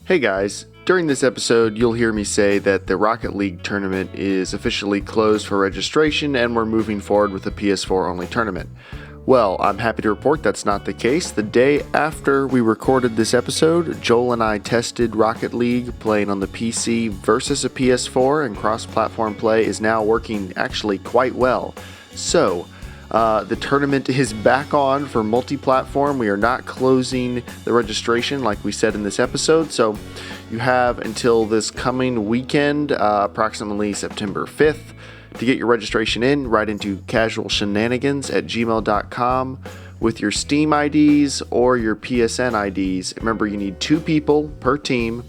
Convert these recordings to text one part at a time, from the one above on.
Hey guys, during this episode you'll hear me say that the Rocket League tournament is officially closed for registration and we're moving forward with a PS4 only tournament. Well, I'm happy to report that's not the case. The day after we recorded this episode, Joel and I tested Rocket League playing on the PC versus a PS4, and cross-platform play is now working actually quite well. So, the tournament is back on for multi-platform. We are not closing the registration like we said in this episode, so you have until this coming weekend, approximately September 5th, to get your registration in. Right into CasualShenanigans@gmail.com with your Steam IDs or your PSN IDs. Remember, you need 2 people per team,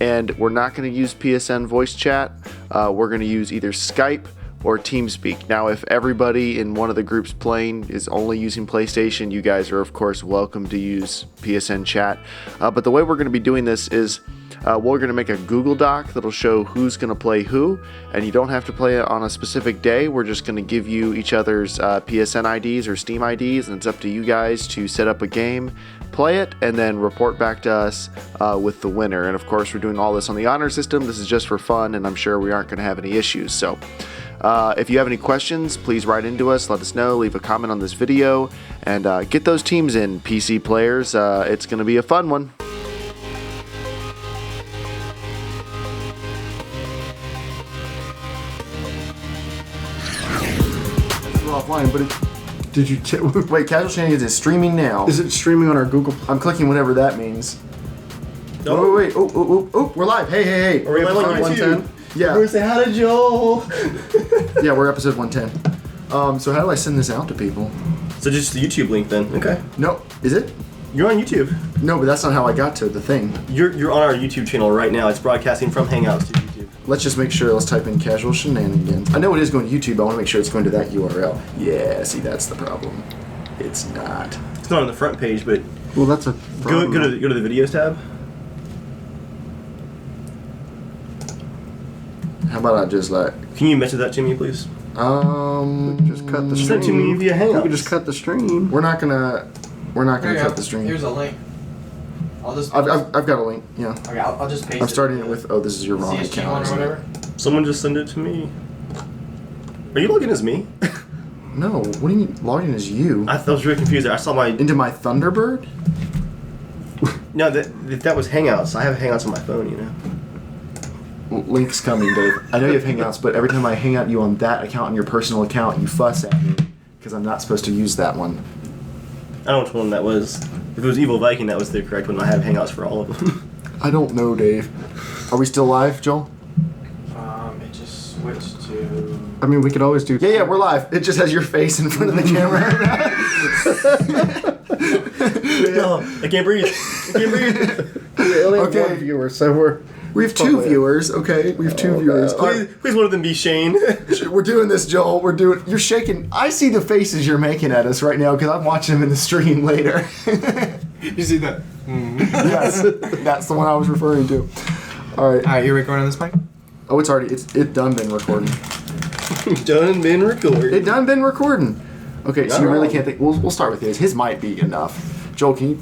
and we're not going to use PSN voice chat. We're going to use either Skype or Teamspeak. Now, if everybody in one of the groups playing is only using PlayStation, you guys are, of course, welcome to use PSN chat. But the way we're going to be doing this is we're going to make a Google Doc that'll show who's going to play who, and you don't have to play it on a specific day. We're just going to give you each other's PSN IDs or Steam IDs, and it's up to you guys to set up a game, play it, and then report back to us with the winner. And of course, we're doing all this on the honor system. This is just for fun, and I'm sure we aren't going to have any issues. So if you have any questions, please write into us, let us know, leave a comment on this video, and get those teams in, PC players. It's going to be a fun one. Offline, but did you wait? Casual Shenanigans is streaming now. Is it streaming on our Google? I'm clicking whatever that means. Oh wait! Oh! We're live! Hey! Are we live on 110? Yeah. We're saying hi to Joel. Yeah, we're episode 110. So how do I send this out to people? So just the YouTube link then. Okay. No, is it? You're on YouTube. No, but that's not how I got to the thing. You're on our YouTube channel right now. It's broadcasting from Hangouts to YouTube. Let's just make sure. Let's type in Casual Shenanigans. I know it is going to YouTube. I want to make sure it's going to that URL. Yeah. See, that's the problem. It's not. It's not on the front page, but Well, that's a go to the videos tab. How about I just like? Can you message that to me, please? Just cut the Send it to me via Hangouts. We could just cut the stream. We're not gonna cut the stream. Here's a link. I've got a link. Yeah. Okay, I'll just paste it. I'm starting it with. Oh, this is your wrong CSG account. one or isn't it? whatever. Someone just send it to me. Are you logging as me? No. What do you mean logging as you? I was really confused there. I saw my Into my Thunderbird? no. That was Hangouts. I have Hangouts on my phone. You know. Link's coming, Dave. I know you have Hangouts, but every time I hang out you on that account, on your personal account, you fuss at me because I'm not supposed to use that one. I don't know which one that was. If it was Evil Viking, that was the correct one. I have Hangouts for all of them. I don't know, Dave. Are we still live, Joel? It just switched to. I mean, we could always do. Yeah, we're live. It just has your face in front of the camera. No, I can't breathe. We only have Okay. one viewer, so We have 2 viewers, okay? We have 2 viewers. All right. Please, one of them be Shane. We're doing this, Joel. You're shaking. I see the faces you're making at us right now because I'm watching them in the stream later. You see that? Yes, that's the one I was referring to. All right. Alright, you're recording on this mic? Oh, it's already. It done been recording. Done been recorded. It done been recording. Okay, so you really No. can't think. We'll start with his. His might be enough. Joel, can you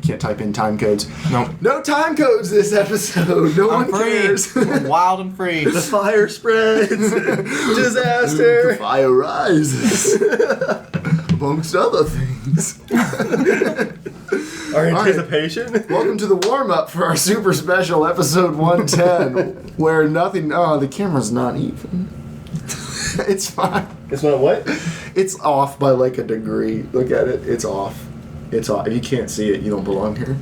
can't type in time codes? No. No time codes this episode. No I'm one free. cares. I'm wild and free. The fire spreads. The Disaster. fire rises. Amongst other things. Our right. anticipation. Welcome to the warm-up for our super special episode 110, where nothing. Oh, the camera's not even. It's fine. It's not what? It's off by like a degree. Look at it. It's off. It's off. If you can't see it, you don't belong here.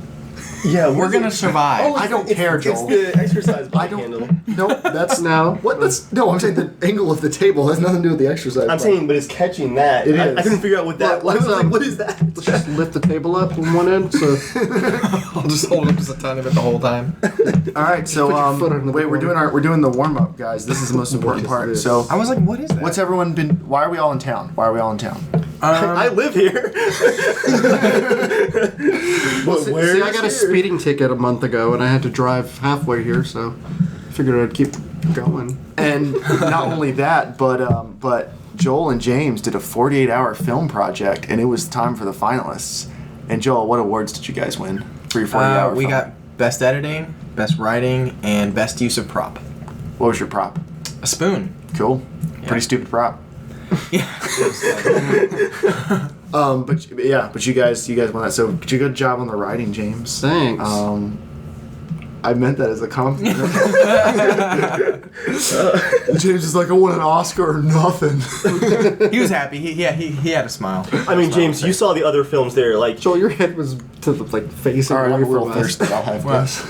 Yeah, We're gonna survive. Oh, I don't care, Joel. It's the exercise I bike don't. handle. No, that's No. What? That's no. I'm saying the angle of the table has nothing to do with the exercise. I'm bike. saying, but it's catching that. It I is. couldn't figure out what that was. I was like, what is that? let's just lift the table up on one end. So I'll just hold up just a ton of it the whole time. All right, so Put your foot under the wait, we're doing the warm up, guys. This is the most important is part. this? So, I was like, what is that? what's everyone been? Why are we all in town? I live here. But see, where's I got a here? speeding ticket a month ago, and I had to drive halfway here, so I figured I'd keep going. And not only that, but Joel and James did a 48-hour film project, and it was time for the finalists. And Joel, what awards did you guys win for your 48-hour we film? got best editing, best writing, and best use of prop. What was your prop? A spoon. Cool. Pretty stupid prop. Yeah. But you guys won that. So good job on the writing, James. Thanks. I meant that as a compliment. James is like, I won an Oscar or nothing. He was happy. He had a smile. I mean, James, you saw the other films there. Like, Joel, your head was to the facing All right, away I'm a from little us. thirsty. I'll have this.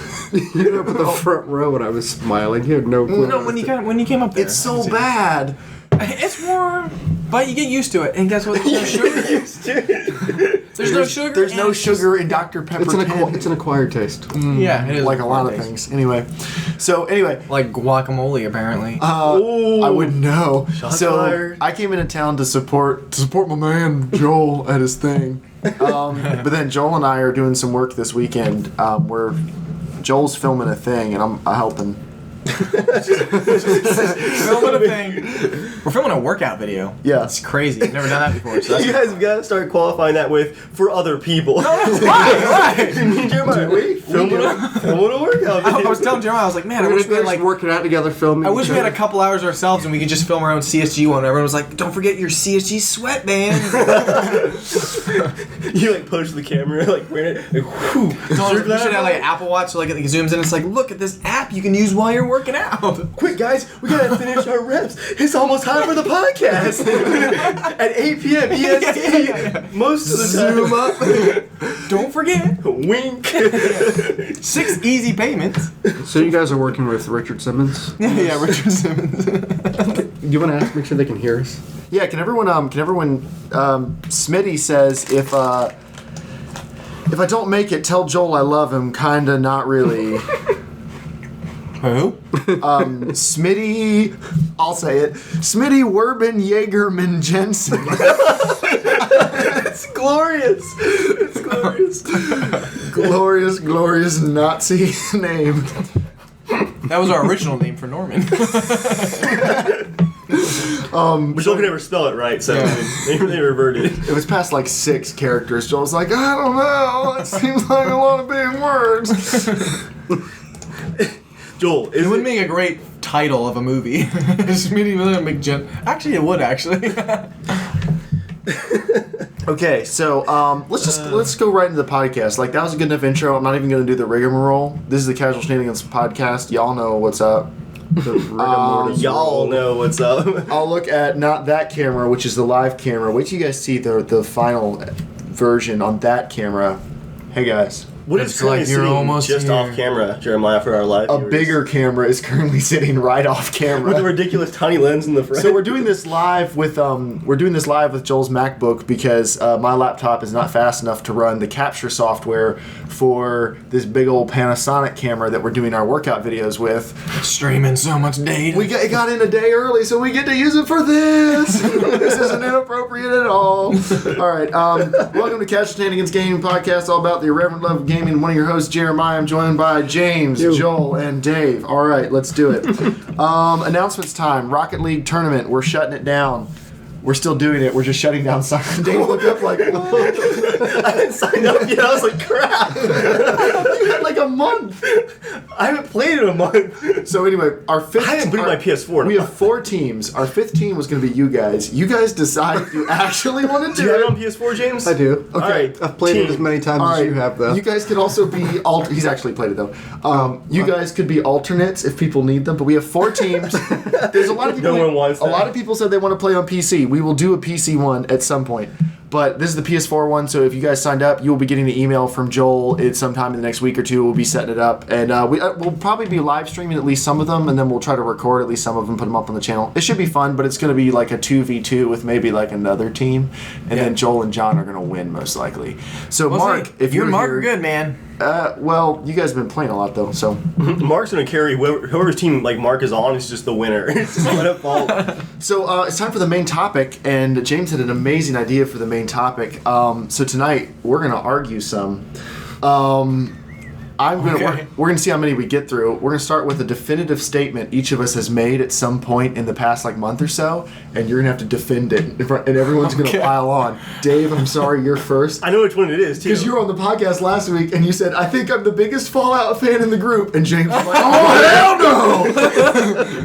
You were up in the front row when I was smiling. You had no clue. No, when you came up there. It's so bad. It's warm, but you get used to it. And guess what? There's no sugar. There's no sugar. There's no and it's just- sugar in Dr. Pepper. It's an acquired taste. Yeah, it is. Like a lot of taste. things. Anyway, Like guacamole, apparently. I wouldn't know. Shots So fired. I came into town to support my man Joel at his thing. But then Joel and I are doing some work this weekend. Where Joel's filming a thing and I'm helping. Filming a thing. We're filming a workout video. Yeah. It's crazy. I've never done that before. So you that's guys have got to start qualifying that with for other people. right. Me and Jeremiah, filming a workout video. I was telling Jeremiah, I was like, man, I We're wish we had just like. working out together, filming. I wish each we had a other. couple hours ourselves and we could just film our own CSG one. Everyone was like, don't forget your CSG sweatband. You like push the camera, like wearing it. Like, whew, We should have like an Apple Watch so like it zooms in. It's like, look at this app you can use while you're working out. Quick, guys, we gotta finish our reps. It's almost time for the podcast. At 8 p.m. EST. Most of the time. Zoom up. Don't forget, Wink. 6 easy payments. So you guys are working with Richard Simmons. Yeah, Richard Simmons. You want to ask? Make sure they can hear us. Yeah, can everyone Smitty says if I don't make it, tell Joel I love him, kinda not really. Who? Smitty, I'll say it. Smitty Werben Jaegerman Jensen. It's glorious. It's glorious. glorious Nazi name. That was our original name for Norman. But Joel could never spell it right, so they reverted. It was past like 6 characters. Joel's like, I don't know. It seems like a lot of big words. Joel, It would make a great title of a movie. Smitty William McGen. Actually, it would actually. Okay, so let's go right into the podcast. Like that was a good enough intro. I'm not even going to do the rigmarole. This is the Casual Shenanigans podcast. Y'all know what's up. y'all know what's up. I'll look at not that camera, which is the live camera. Wait till you guys see the final version on that camera. Hey guys. What It's is currently like you're sitting almost just here. off camera, Jeremiah, for our live A viewers? bigger camera is currently sitting right off camera. With a ridiculous tiny lens in the front. So we're doing this live with Joel's MacBook because my laptop is not fast enough to run the capture software for this big old Panasonic camera that we're doing our workout videos with. Streaming so much data. It got in a day early, so we get to use it for this. This isn't inappropriate at all. All right, welcome to Shenanigans Gaming Podcast, all about the irreverent love of gaming. One of your hosts, Jeremiah. I'm joined by James, Joel, and Dave. All right, let's do it. Announcements time. Rocket League tournament. We're shutting it down. We're still doing it. We're just shutting down. Dave looked up like, what? I didn't sign up yet. I was like, crap. You had like a month. I haven't played in a month. So anyway, our fifth. I haven't booted my PS4 in a We have month. 4 teams. Our 5th team was going to be you guys. You guys decide if you actually want to Do do you have it it. on PS4, James? I do. All right. I've played it as many times All as right, you have, though. You guys could also be he's actually played it though. You guys could be alternates if people need them, but we have 4 teams. There's a lot of people. No one wants a that. lot of people said they want to play on PC. We will do a PC one at some point. But this is the PS4 one, so if you guys signed up, you'll be getting the email from Joel. It's sometime in the next week or two. We'll be setting it up, and we'll probably be live streaming at least some of them, and then we'll try to record at least some of them, put them up on the channel. It should be fun, but it's going to be like a 2v2 with maybe like another team, and then Joel and John are going to win most likely. So Mark, if you you're and Mark here, are good, man. well, you guys have been playing a lot though, so Mark's going to carry whoever's team like Mark is on is just the winner. It's just not a fault. So it's time for the main topic, and James had an amazing idea for the main topic. So tonight we're gonna argue some. We're gonna see how many we get through. We're gonna start with a definitive statement each of us has made at some point in the past month or so, and you're gonna have to defend it, and everyone's gonna pile on. Dave, I'm sorry, you're first. I know which one it is too. Because you were on the podcast last week and you said, "I think I'm the biggest Fallout fan in the group," and James was like, "Oh hell no!"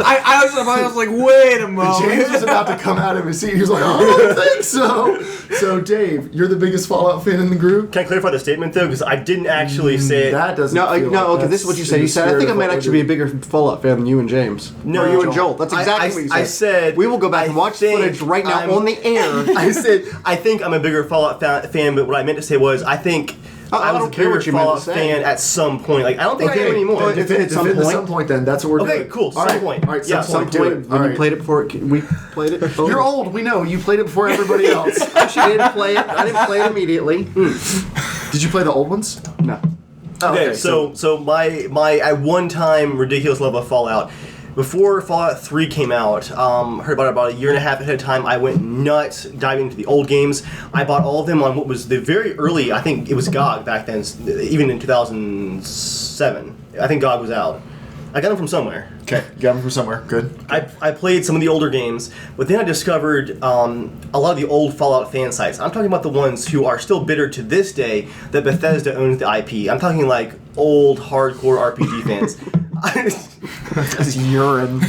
I was like, wait a moment. James was about to come out of his seat. He was like, "I don't think so." So, Dave, you're the biggest Fallout fan in the group. Can I clarify the statement though? Because I didn't actually say it. That doesn't. Okay. This is what you said. You said, "I think I might actually be a bigger Fallout fan than you and James." No, or you and Joel. That's exactly what you said. I said we will go back and watch the footage right now on the air. I said I think I'm a bigger Fallout fan, but what I meant to say was I think. I was a bigger Fallout fan at some point. Like I don't think I am anymore. At some point, then that's what we're doing. Okay, cool. Some point. All right, Yeah, some point. When you played it before we played it. You're old. We know. You played it before everybody else. Actually, I didn't play it. I didn't play it immediately. Did you play the old ones? No. Oh, okay, so my at one time ridiculous love of Fallout. Before Fallout 3 came out, heard about it a year and a half ahead of time. I went nuts diving into the old games. I bought all of them on what was the very early, I think it was GOG back then, even in 2007. I think GOG was out. I got them from somewhere. Okay, you got them from somewhere. Good. I played some of the older games, but then I discovered a lot of the old Fallout fan sites. I'm talking about the ones who are still bitter to this day that Bethesda owns the IP. I'm talking like old hardcore RPG fans. That's urine.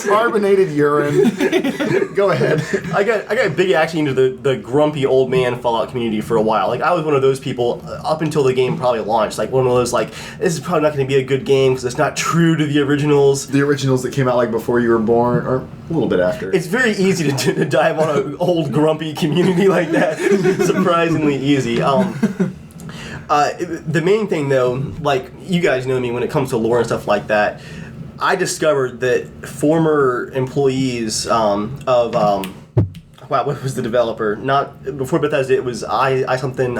Carbonated urine. Go ahead. I got big actually into the grumpy old man Fallout community for a while. Like I was one of those people up until the game probably launched. Like one of those like, this is probably not going to be a good game because it's not true to the originals. The originals that came out like before you were born, or a little bit after. It's very easy to dive on an old grumpy community like that. Surprisingly easy. The main thing though, like you guys know me when it comes to lore and stuff like that, I discovered that former employees what was the developer? Not before Bethesda, it was I something.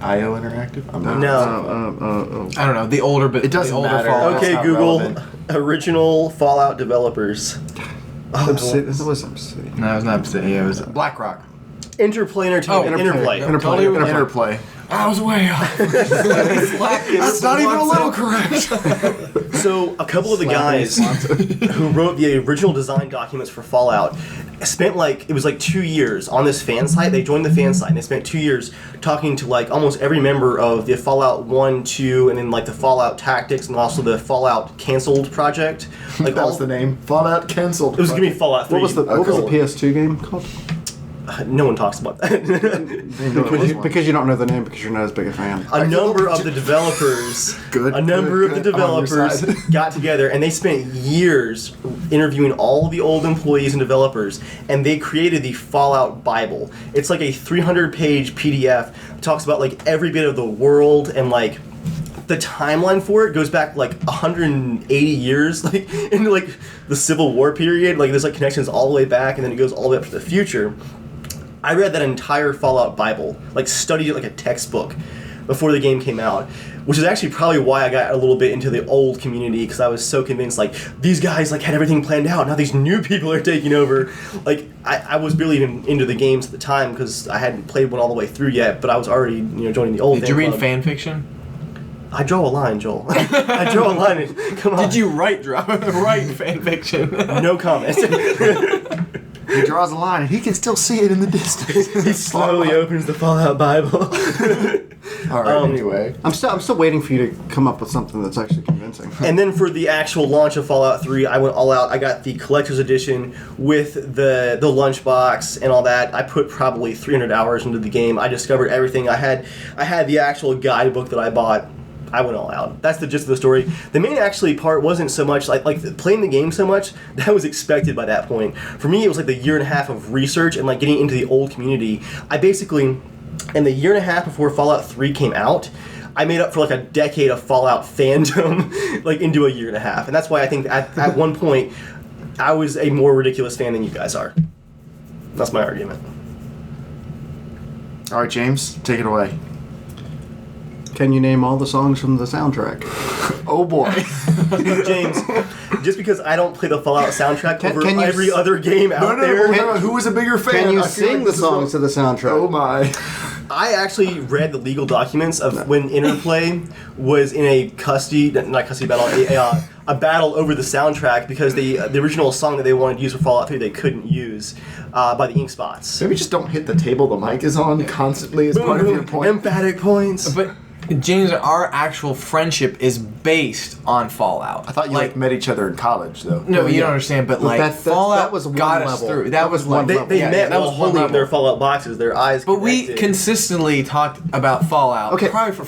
IO Interactive? No. I don't know. The older, but it doesn't the older matter. Fallout. Okay, not Google relevant. Original Fallout developers. This was Obsidian. No, it was not Obsidian. Yeah, it was BlackRock. Interplay Entertainment. Interplay. Interplay. I was way off. That's not even a little correct. So a couple of the guys who wrote the original design documents for Fallout spent it was 2 years on this fan site. They joined the fan site and they spent 2 years talking to almost every member of the Fallout 1, 2, and then the Fallout Tactics and also the Fallout Canceled project. That was the name. Fallout Canceled. It was going to be Fallout 3. What was the PS2 game called? No one talks about that. Because you don't know the name because you're not as big a fan. A number of the developers got together and they spent years interviewing all the old employees and developers, and they created the Fallout Bible. It's like a 300-page PDF. It talks about every bit of the world, and the timeline for it goes back 180 years, into the Civil War period. There's connections all the way back, and then it goes all the way up to the future. I read that entire Fallout Bible, studied it like a textbook before the game came out, which is actually probably why I got a little bit into the old community, because I was so convinced these guys had everything planned out. Now these new people are taking over. I was barely even into the games at the time because I hadn't played one all the way through yet, but I was already joining the old. Did you read fan fiction? I draw a line, Joel. I draw a line. And, come on. Did you write fan fiction? No comment. He draws a line and he can still see it in the distance. He slowly opens the Fallout Bible. All right. Anyway, I'm still waiting for you to come up with something that's actually convincing. And then for the actual launch of Fallout 3, I went all out. I got the collector's edition with the lunchbox and all that. I put probably 300 hours into the game. I discovered everything. I had the actual guidebook that I bought. I went all out. That's the gist of the story. The main part wasn't so much like playing the game so much. That was expected by that point. For me, it was the year and a half of research and getting into the old community. I basically, in the year and a half before Fallout 3 came out, I made up for a decade of Fallout fandom into a year and a half. And that's why I think at one point I was a more ridiculous fan than you guys are. That's my argument. all right, James, take it away. Can you name all the songs from the soundtrack? Oh boy. James, just because I don't play the Fallout soundtrack over can you every other game out there. No, who was a bigger fan? Can you I feel sing the this is songs to the soundtrack? Oh my. I actually read the legal documents of when Interplay was in a not custody battle, a battle over the soundtrack because the original song that they wanted to use for Fallout 3 they couldn't use by the ink spots. Maybe just don't hit the table the mic is on constantly as part of your point. Emphatic points. But James, our actual friendship is based on Fallout. I thought you met each other in college, though. No, you don't understand. But Fallout that was one got us level. through. That was one level. They met that while was one holding level. their Fallout boxes, their eyes But we connected. consistently talked about Fallout probably for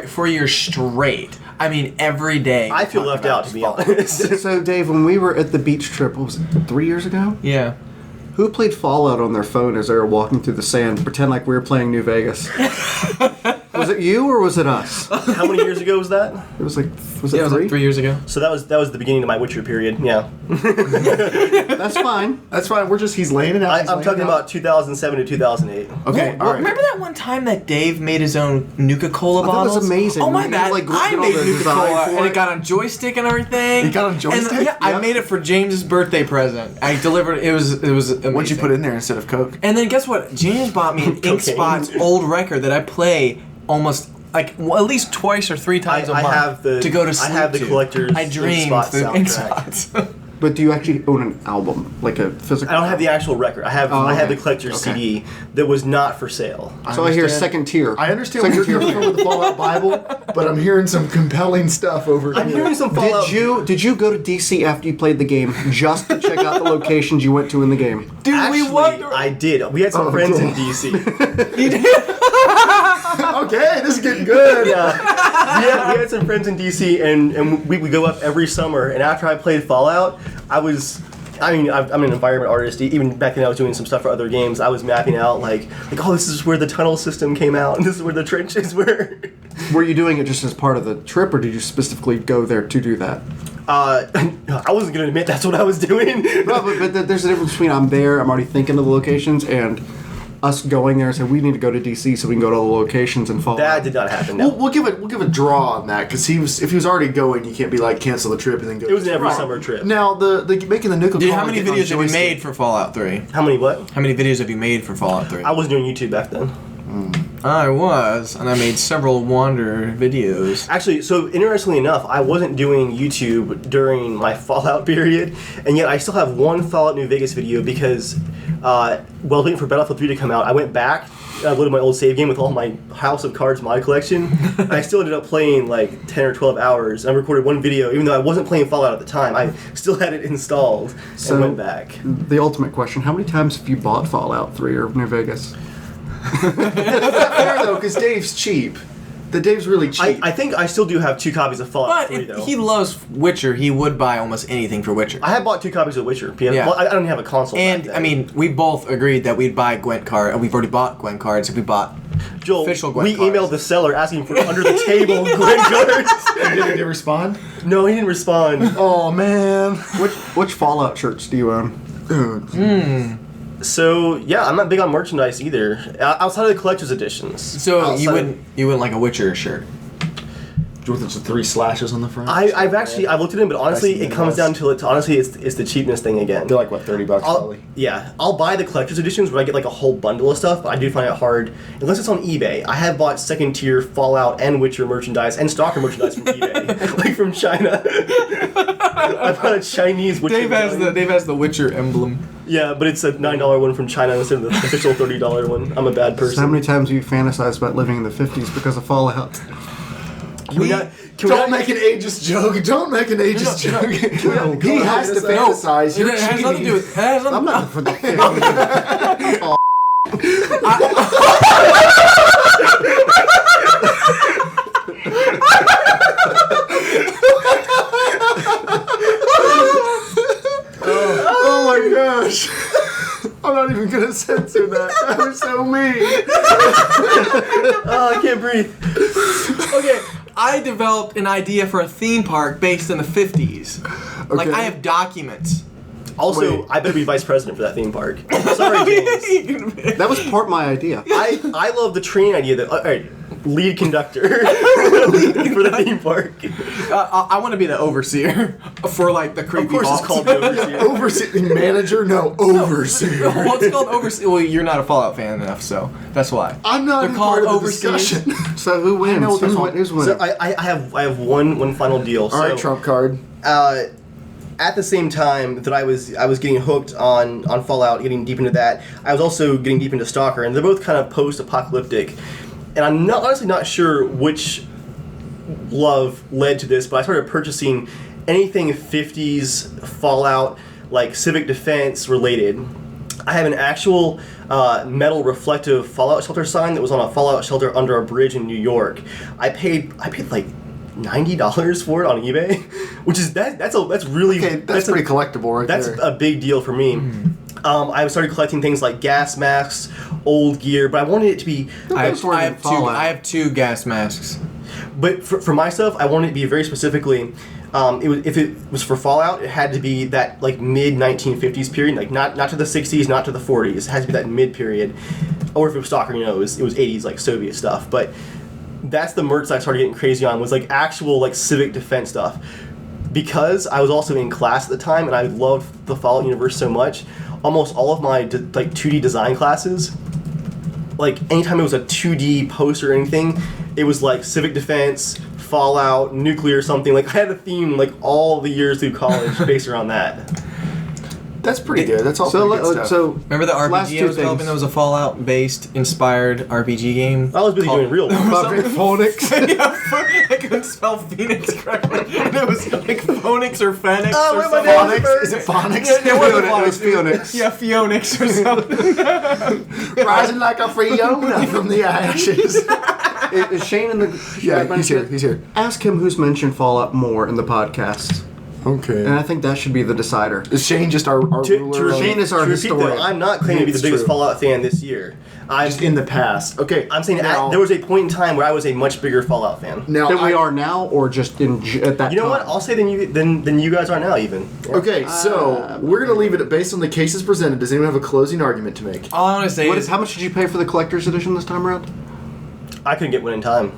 4 years straight. I mean, every day. I feel left out, to be honest. So, Dave, when we were at the beach trip, what was it, 3 years ago? Yeah. Who played Fallout on their phone as they were walking through the sand, pretend like we were playing New Vegas? Was it you or was it us? How many years ago was that? It was like, was Yeah, it it was 3? like 3 years ago. So that was the beginning of my Witcher period. Yeah, That's fine. That's fine. He's laying it out. He's I'm laying talking it out. about 2007 to 2008. Okay, all right. Remember that one time that Dave made his own Nuka-Cola Oh, that was bottles? amazing. Oh my You, bad! like, I did all made the design Nuka-Cola for and it? it got on joystick and everything. It got on joystick? And, I Yep. made it for James's birthday present. I delivered it. It was amazing. What'd you put in there instead of Coke? And then guess what? James bought me an Cocaine. Inkspot's old record that I play almost at least twice or 3 times a I month have the- to go to I sleep have the to. collector's I dream Inkspot through soundtrack. Inkspots. But do you actually own an album, like a physical? I don't have the actual record. I have the collector's Okay. CD that was not for sale. So I hear understand. second tier. I understand where you're coming from with the Fallout Bible, but I'm hearing some compelling stuff over I'm here. hearing some Fallout. Did you go to DC after you played the game just to check out the locations you went to in the game? Dude, Actually, we won. I did. We had some friends in DC. Okay, this is getting good. we had some friends in DC, and we would go up every summer. And after I played Fallout, I'm an environment artist. Even back then, I was doing some stuff for other games. I was mapping out like, oh, this is where the tunnel system came out, and this is where the trenches were. Were you doing it just as part of the trip, or did you specifically go there to do that? I wasn't gonna admit that's what I was doing. No, but there's a difference between I'm there, I'm already thinking of the locations, and us going there and saying we need to go to DC so we can go to all the locations and follow. That did not happen. No. We'll give a draw on that because if he was already going, you can't be like cancel the trip and then go. It was an every Right. summer trip. Now the making the nuclear. Dude, how many videos have you made for Fallout 3? How many what? How many videos have you made for Fallout 3? I wasn't doing YouTube back then. I was, and I made several Wander videos. Actually, so interestingly enough, I wasn't doing YouTube during my Fallout period, and yet I still have one Fallout New Vegas video because while waiting for Battlefield 3 to come out, I went back, I loaded my old save game with all my House of Cards mod collection, and I still ended up playing like 10 or 12 hours. I recorded one video, even though I wasn't playing Fallout at the time, I still had it installed and went back. The ultimate question: how many times have you bought Fallout 3 or New Vegas? Fair though, because Dave's cheap. Dave's really cheap. I think I still do have 2 copies of Fallout But 3 though. if he loves Witcher, he would buy almost anything for Witcher. I have bought 2 copies of Witcher. Yeah. Well, I don't have a console. back And then. I mean, we both agreed that we'd buy Gwent card. We've already bought Gwent cards. If we bought Joel, official Gwent we cards. emailed the seller asking for under the table Gwent cards. Did he respond? No, he didn't respond. Oh man. Which Fallout shirts do you own? So yeah, I'm not big on merchandise either. Outside of the collector's editions. so Outside you of- wouldn't like a Witcher shirt. With the 3 slashes on the front. I've looked at them, but honestly, Pricey it comes down to honestly, it's the cheapness thing again. They're like what, $30 probably. I'll buy the collector's editions where I get like a whole bundle of stuff, but I do find it hard unless it's on eBay. I have bought second tier Fallout and Witcher merchandise and Stalker merchandise from eBay, like from China. I bought a Chinese Witcher. Dave has the Witcher emblem. Yeah, but it's a $9 one from China instead of the official $30 one. I'm a bad person. So how many times have you fantasized about living in the 50s because of Fallout? Don't make an ageist joke. Don't make an ageist joke. He has to fantasize. You're It has nothing to do with. It has nothing, I'm not for the 50s. Oh my gosh. I'm not even gonna censor that. That was so mean. Oh, I can't breathe. Okay, I developed an idea for a theme park based in the 50s. Like, I have documents. Also, Wait. I better be vice president for that theme park. Sorry, James. That was part of my idea. I love the train idea that. All right, lead conductor for the theme park. I want to be the overseer for like the creepy Of course, vaults. it's called the overseer. Overseer manager? No, overseer. Well, it's called overseer. Well, you're not a Fallout fan enough, so that's why. I'm not They're even called part of the overseers. discussion. So who wins? know what they're called. Who's winning? So I have one final deal. All right, trump card. At the same time that I was getting hooked on Fallout, getting deep into that, I was also getting deep into Stalker, and they're both kind of post-apocalyptic. And I'm honestly not sure which love led to this, but I started purchasing anything 50s Fallout, like civic defense related. I have an actual metal reflective Fallout shelter sign that was on a Fallout shelter under a bridge in New York. I paid like $90 for it on eBay, which is that's really That's pretty collectible right that's there. a big deal for me. I started collecting things like gas masks, old gear, but I wanted it to be. I Those weren't in have Fallout. I have 2 gas masks. But for myself, I wanted it to be very specifically. If it was for Fallout, it had to be that like mid 1950s period, like not to the 60s, not to the 40s. It has to be that mid period. Or if it was Stalker, it was 80s like Soviet stuff. But that's the merch that I started getting crazy on, was like actual like civic defense stuff. Because I was also in class at the time and I loved the Fallout universe so much, almost all of my like 2D design classes, like anytime it was a 2D poster or anything, it was like civic defense, Fallout, nuclear something. Like I had a theme like all the years through college based around that. That's pretty good. That's all So, pretty good stuff. so Remember the last RPG I two was developing things. that was a Fallout-based inspired RPG game? I was busy doing real. Phonics. Yeah, I couldn't spell Phoenix correctly. And it was like Phonix or Phoenix Oh, or wait, my something. dad- Phonics? Is it Phonics? Yeah, it wasn't It was Phoenix. Yeah, Phoenix or something. Rising like a Fiona from the ashes. Is Shane in the? Yeah, he's here. He's here. Ask him who's mentioned Fallout more in the podcast, Okay. and I think that should be the decider. Is Shane just our ruler? Shane is our to repeat, though, historian. I'm not claiming to be the It's biggest true. Fallout fan this year. Just in the past. Okay. I'm saying now, there was a point in time where I was a much bigger Fallout fan. now That we are now, or just at that You know time? what? I'll say than you guys are now even. Okay, so we're gonna leave it based on the cases presented. Does anyone have a closing argument to make? All I want to say What is is? How much did you pay for the collector's edition this time around? I couldn't get one in time.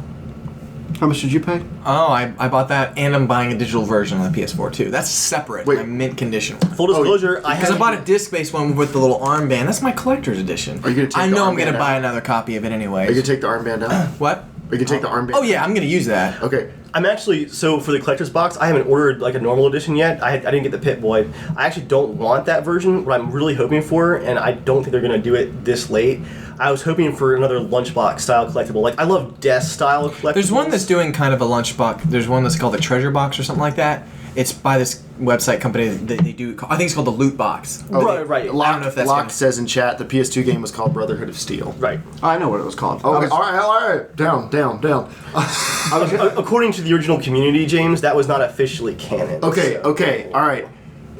How much did you pay? oh, I bought that and I'm buying a digital version on the PS4 too. That's separate. Wait. My mint condition. Full disclosure, I Because had I bought a disc-based one with the little armband. That's my collector's edition. Are you gonna take I the know I'm armband gonna out? buy another copy of it anyway. Are you gonna take the armband out? What? Are you gonna take the armband? Oh yeah, I'm gonna use that. Okay. I'm actually, so for the collector's box, I haven't ordered like a normal edition yet. I didn't get the Pip-Boy. I actually don't want that version. What I'm really hoping for, and I don't think they're going to do it this late, I was hoping for another lunchbox style collectible. Like, I love desk style collectibles. There's one that's doing kind of a lunchbox. There's one that's called the Treasure Box or something like that. It's by this website company that they do. I think it's called the Loot Box. Right. I don't know if that's Locke gonna- says in chat the PS2 game was called Brotherhood of Steel. Right. I know what it was called. Okay, all right. Down. According to the original community, James, that was not officially canon. Okay, so- all right.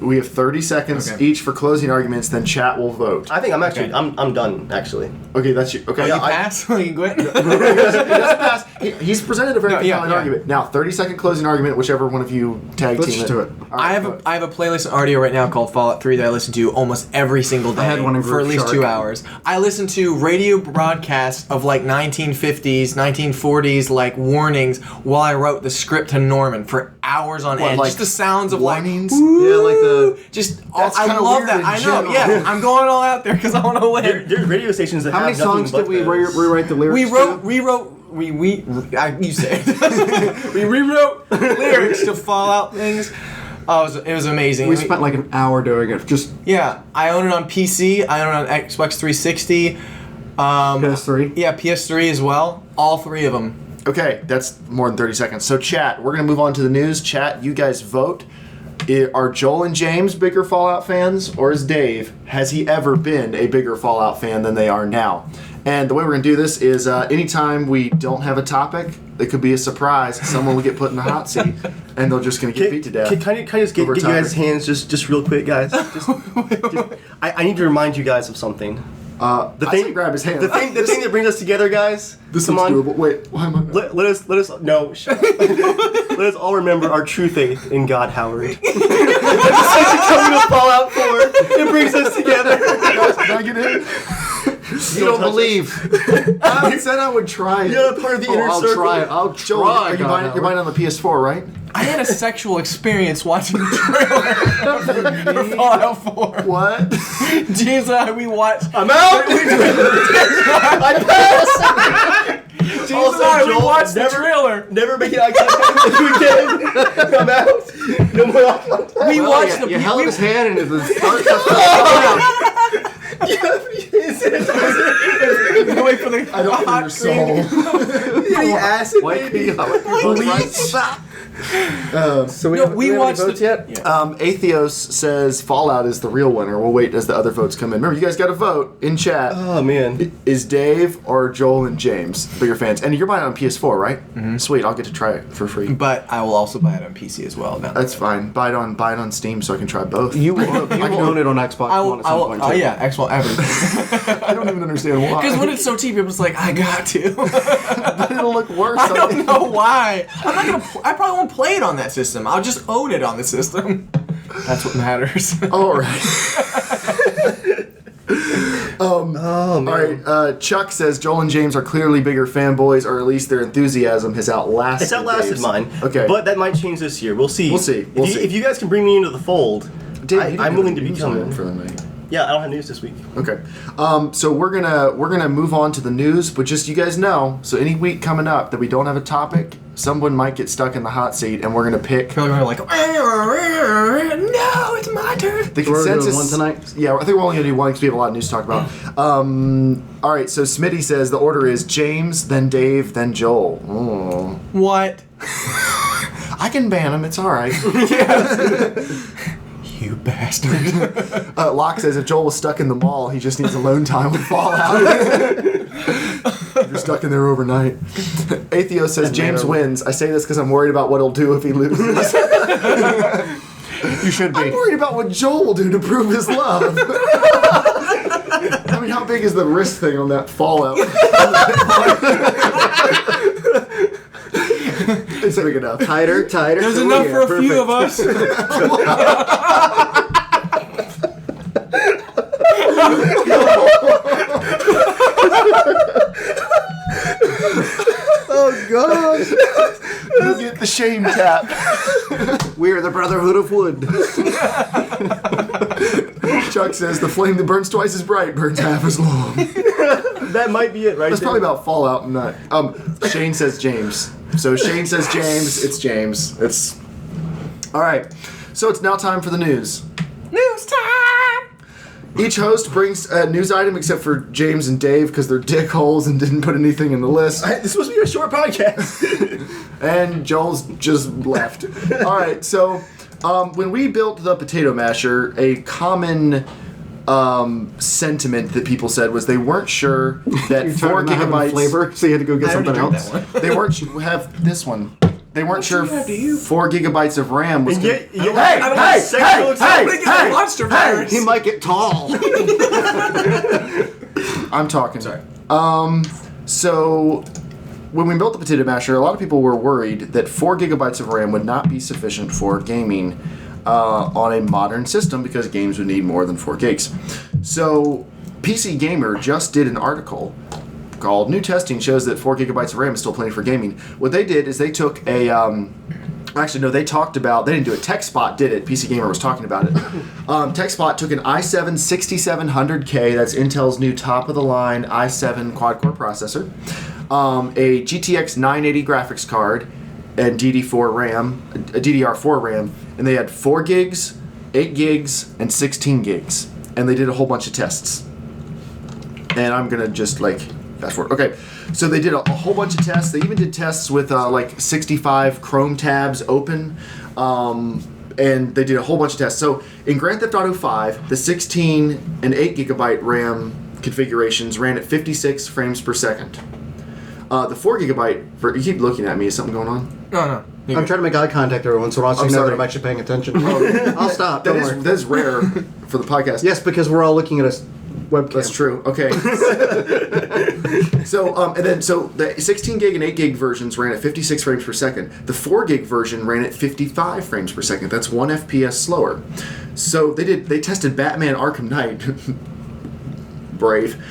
We have 30 seconds Okay. each for closing arguments, then chat will vote. I think I'm actually, Okay. I'm done, actually. Okay, that's you. Okay, You I- pass? You can quit? he doesn't pass. He's presented a very No, yeah, compelling yeah. argument. Now, 30-second closing argument, whichever one of you tag Let's team just do it. All right, I have a playlist on audio right now called Fallout 3 that I listen to almost every single day had one in for at Group least Shark. 2 hours. I listen to radio broadcasts of like 1950s, 1940s like warnings while I wrote the script to Norman for hours on end. like Just the sounds of warnings? like Yeah, like the. just That's I kinda love weird that. in I know. general. Yeah, I'm going all out there because I want to win. There's radio stations that How have many nothing songs but did we those. rewrite the lyrics? You say it. We rewrote lyrics to Fallout things. Oh, it was amazing. We spent like an hour doing it. Just Yeah, I own it on PC. I own it on Xbox 360. PS3. Yeah, PS3 as well. All 3 of them. Okay, that's more than 30 seconds. So, chat, we're going to move on to the news. Chat, you guys vote. Are Joel and James bigger Fallout fans, or is Dave, has he ever been a bigger Fallout fan than they are now? And the way we're going to do this is anytime we don't have a topic, it could be a surprise. Someone will get put in the hot seat, and they're just going to get beat to death. Can I just get over you guys' topic. hands just real quick, guys? I need to remind you guys of something. The thing, grab his hand. The thing that brings us together, guys. This come looks on. doable. Wait, why am I? Let us no. Shut up. Let us all remember our true faith in God, Howard. Especially coming to Fallout 4, it brings us together. Can I get in? You don't believe. I said I would try it. You're not part of the inner I'll circle. try it. I'll Joel, try. are you buying, you're buying on the PS4, right? I had a sexual experience watching the trailer for Fallout 4. What? James and I, we watched. I'm out. I pass. James Also, and I, we Joel, watched the never- trailer. Never making eye contact with you again. I'm out. No more eye contact. We watched the. You held his hand into the start. Wait for the. I don't know your soul. The acid, Why baby. So we No, haven't we any watched votes the- yet. Atheos says Fallout is the real winner. We'll wait as the other votes come in. Remember, you guys got to vote in chat. Oh man. Is Dave or Joel and James bigger fans? And you're buying it on PS4, right? Mm-hmm. Sweet, I'll get to try it for free. But I will also buy it on PC as well. That's fine. Buy it on Steam so I can try both. You own it on Xbox I One will. at some point. Oh too. yeah, Xbox everything. I don't even understand why. Because when it's so cheap, it was like I got to. It'll look worse. I don't know why. I'm not gonna. I probably won't play it on that system. I'll just own it on the system. That's what matters. All right. Oh man. All right. Chuck says Joel and James are clearly bigger fanboys, or at least their enthusiasm has outlasted. It's outlasted Dave's. mine. Okay. But that might change this year. We'll see. We'll see. We'll see. If you guys can bring me into the fold, Dave, you didn't I'm have willing to news become on it. it for the night. Yeah, I don't have news this week. Okay. So we're gonna move on to the news, but just you guys know, so any week coming up that we don't have a topic, someone might get stuck in the hot seat, and we're gonna pick Probably like, no, it's my turn. the So we're doing consensus. one tonight? Yeah, I think we're only gonna do one because we have a lot of news to talk about. All right. So Smitty says the order is James, then Dave, then Joel. Oh. What? I can ban him. It's all right. You bastard. Locke says if Joel was stuck in the mall, he just needs alone time with Fallout. You're stuck in there overnight. Atheo says James wins. I say this because I'm worried about what he'll do if he loses. You should be. I'm worried about what Joel will do to prove his love. I mean, how big is the wrist thing on that Fallout? It's big enough. Tighter. There's enough for a few of us. Oh gosh. You get the shame tap. We are the Brotherhood of Wood. Chuck says the flame that burns twice as bright burns half as long. That might be it, right? That's there. probably about Fallout, not. Shane says James. So Shane says James. It's James. It's all right. So it's now time for the news. News time. Each host brings a news item except for James and Dave because they're dickholes and didn't put anything in the list. This is supposed to be a short podcast. And Joel's just left. All right. So when we built the potato masher, a common sentiment that people said was they weren't sure that 4 gigabytes flavor, so you had to go get something else. They weren't have this one. They weren't sure 4 gigabytes of RAM was. And yet, Hey, I don't want sexual excitement. Get a monster virus. He might get tall. I'm talking. Sorry. So when we built the potato masher, a lot of people were worried that 4 gigabytes of RAM would not be sufficient for gaming on a modern system because games would need more than 4 gigs. So PC Gamer just did an article called "New Testing Shows That 4 Gigabytes of RAM is Still Plenty for Gaming." What they did is they took a actually, no, they talked about, they didn't do it. TechSpot did it. PC Gamer was talking about it. TechSpot took an i7 6700K, that's Intel's new top-of-the-line i7 quad-core processor, a GTX 980 graphics card, and DDR4 RAM, and they had 4 gigs, 8 gigs, and 16 gigs. And they did a whole bunch of tests. And I'm going to just, fast forward. Okay, so they did a whole bunch of tests. They even did tests with 65 Chrome tabs open, and they did a whole bunch of tests. So in Grand Theft Auto 5, the 16 and 8 gigabyte RAM configurations ran at 56 frames per second. The 4 gigabyte, you keep looking at me. Is something going on? No. I'm trying to make eye contact every once in a while so you know sorry. that I'm actually paying attention. I'll stop. Don't worry. That is rare for the podcast. Yes, because we're all looking at a webcam. That's true. Okay. So the 16 gig and 8 gig versions ran at 56 frames per second. The 4 gig version ran at 55 frames per second. That's 1 FPS slower. So they tested Batman Arkham Knight Brave.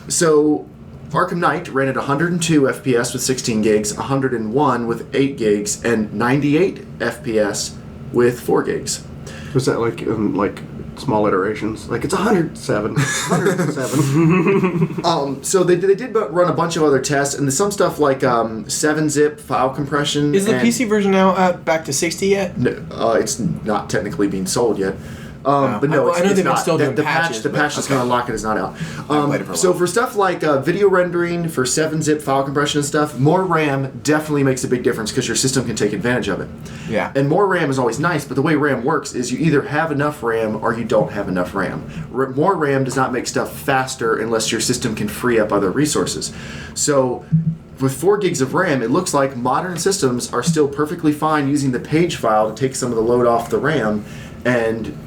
So Arkham Knight ran at 102 FPS with 16 gigs, 101 with 8 gigs, and 98 FPS with 4 gigs. Was that like in like small iterations? Like it's 107. 107. So they did run a bunch of other tests, and some stuff like 7-zip file compression. Is the PC version now back to 60 yet? No, it's not technically being sold yet. But no, I know it's they've been not. still doing The patches, patch that's going to unlock it is not out. played it for a So while. for stuff like video rendering, for 7-zip file compression and stuff, more RAM definitely makes a big difference because your system can take advantage of it. Yeah. And more RAM is always nice, but the way RAM works is you either have enough RAM or you don't have enough RAM. More RAM does not make stuff faster unless your system can free up other resources. So with 4 gigs of RAM, it looks like modern systems are still perfectly fine using the page file to take some of the load off the RAM and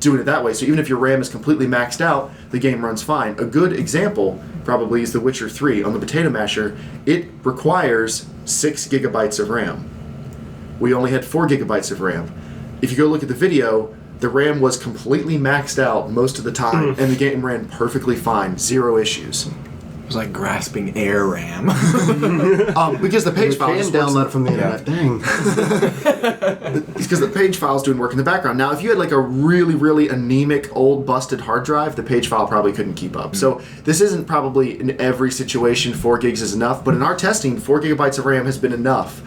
doing it that way. So even if your RAM is completely maxed out, the game runs fine. A good example probably is The Witcher 3 on the Potato Masher. It requires 6 gigabytes of RAM. We only had 4 gigabytes of RAM. If you go look at the video, the RAM was completely maxed out most of the time, and the game ran perfectly fine, 0 issues. It was like grasping air RAM. Because the page You file can just works download from the internet. Dang. It's because the page file's doing work in the background. Now, if you had like a really, really anemic, old, busted hard drive, the page file probably couldn't keep up. So this isn't probably in every situation 4 gigs is enough, but in our testing, 4 gigabytes of RAM has been enough,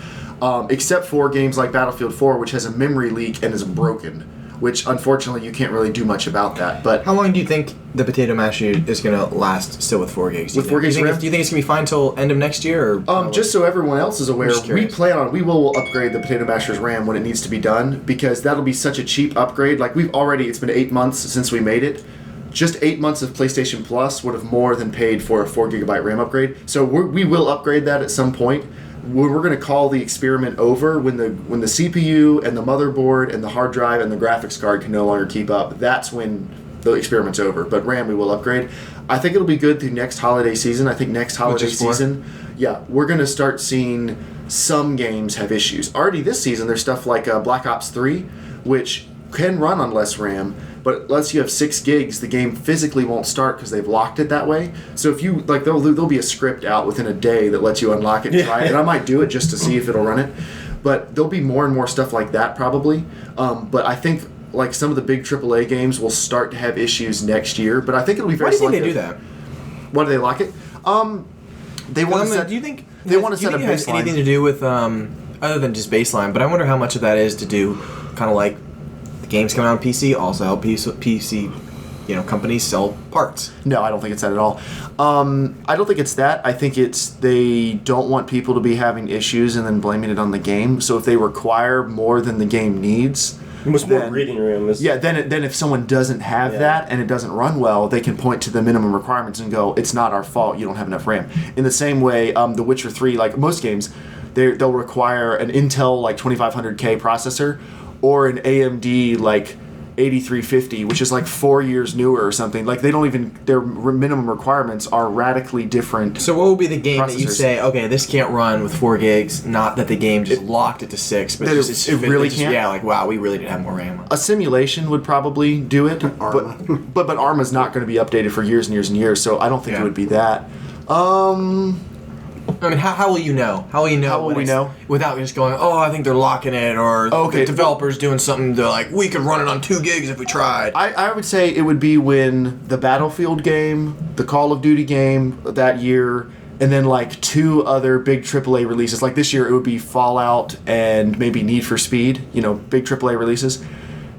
except for games like Battlefield 4, which has a memory leak and is broken, which unfortunately you can't really do much about that. But How long do you think the Potato Masher is going to last still with 4 gigs? With 4 gigs do you RAM? think, do you think it's going to be fine till end of next year? Or just so everyone else is aware, just we curious. will upgrade the Potato Masher's RAM when it needs to be done, because that'll be such a cheap upgrade. Like it's been 8 months since we made it. Just 8 months of PlayStation Plus would have more than paid for a 4 gigabyte RAM upgrade. So we will upgrade that at some point. We're going to call the experiment over when the CPU and the motherboard and the hard drive and the graphics card can no longer keep up. That's when the experiment's over. But RAM we will upgrade. I think it'll be good through next holiday season. I think next holiday is 4? season, we're going to start seeing some games have issues. Already this season, there's stuff like Black Ops 3, which can run on less RAM, but unless you have 6 gigs, the game physically won't start because they've locked it that way. So if you there'll be a script out within a day that lets you unlock it and try it, and I might do it just to see if it'll run it. But there'll be more and more stuff like that probably. But I think like some of the big AAA games will start to have issues next year. But I think it'll be very why do you think they selective. do that? Why do they lock it? They want to set. Do you think they want to set a it has baseline? anything to do with other than just baseline? But I wonder how much of that is to do kind of like the games coming out on PC also help PC companies sell parts. No, I don't think it's that at all. I don't think it's that. I think it's they don't want people to be having issues and then blaming it on the game. So if they require more than the game needs, Much more then- breathing room. then if someone doesn't have that and it doesn't run well, they can point to the minimum requirements and go, it's not our fault, you don't have enough RAM. In the same way, The Witcher 3, like most games, they'll require an Intel like 2500K processor or an AMD like 8350, which is like 4 years newer or something. Like their minimum requirements are radically different. So what would be the game that you Processors. say, okay, this can't run with 4 gigs? Not that the game just locked it to 6, but That just, it really can't? Yeah, like wow, we really did have more RAM. A simulation would probably do it, Arma. but Arma's not going to be updated for years and years and years, so I don't think it Yeah. would be that. I mean, how will you know? How will you know? How will when we it's- know? Without just going, oh, I think they're locking it, or Okay, the developer's doing something. They're like, we could run it on 2 gigs if we tried. I would say it would be when the Battlefield game, the Call of Duty game that year, and then like 2 other big AAA releases. Like this year, it would be Fallout and maybe Need for Speed, big AAA releases.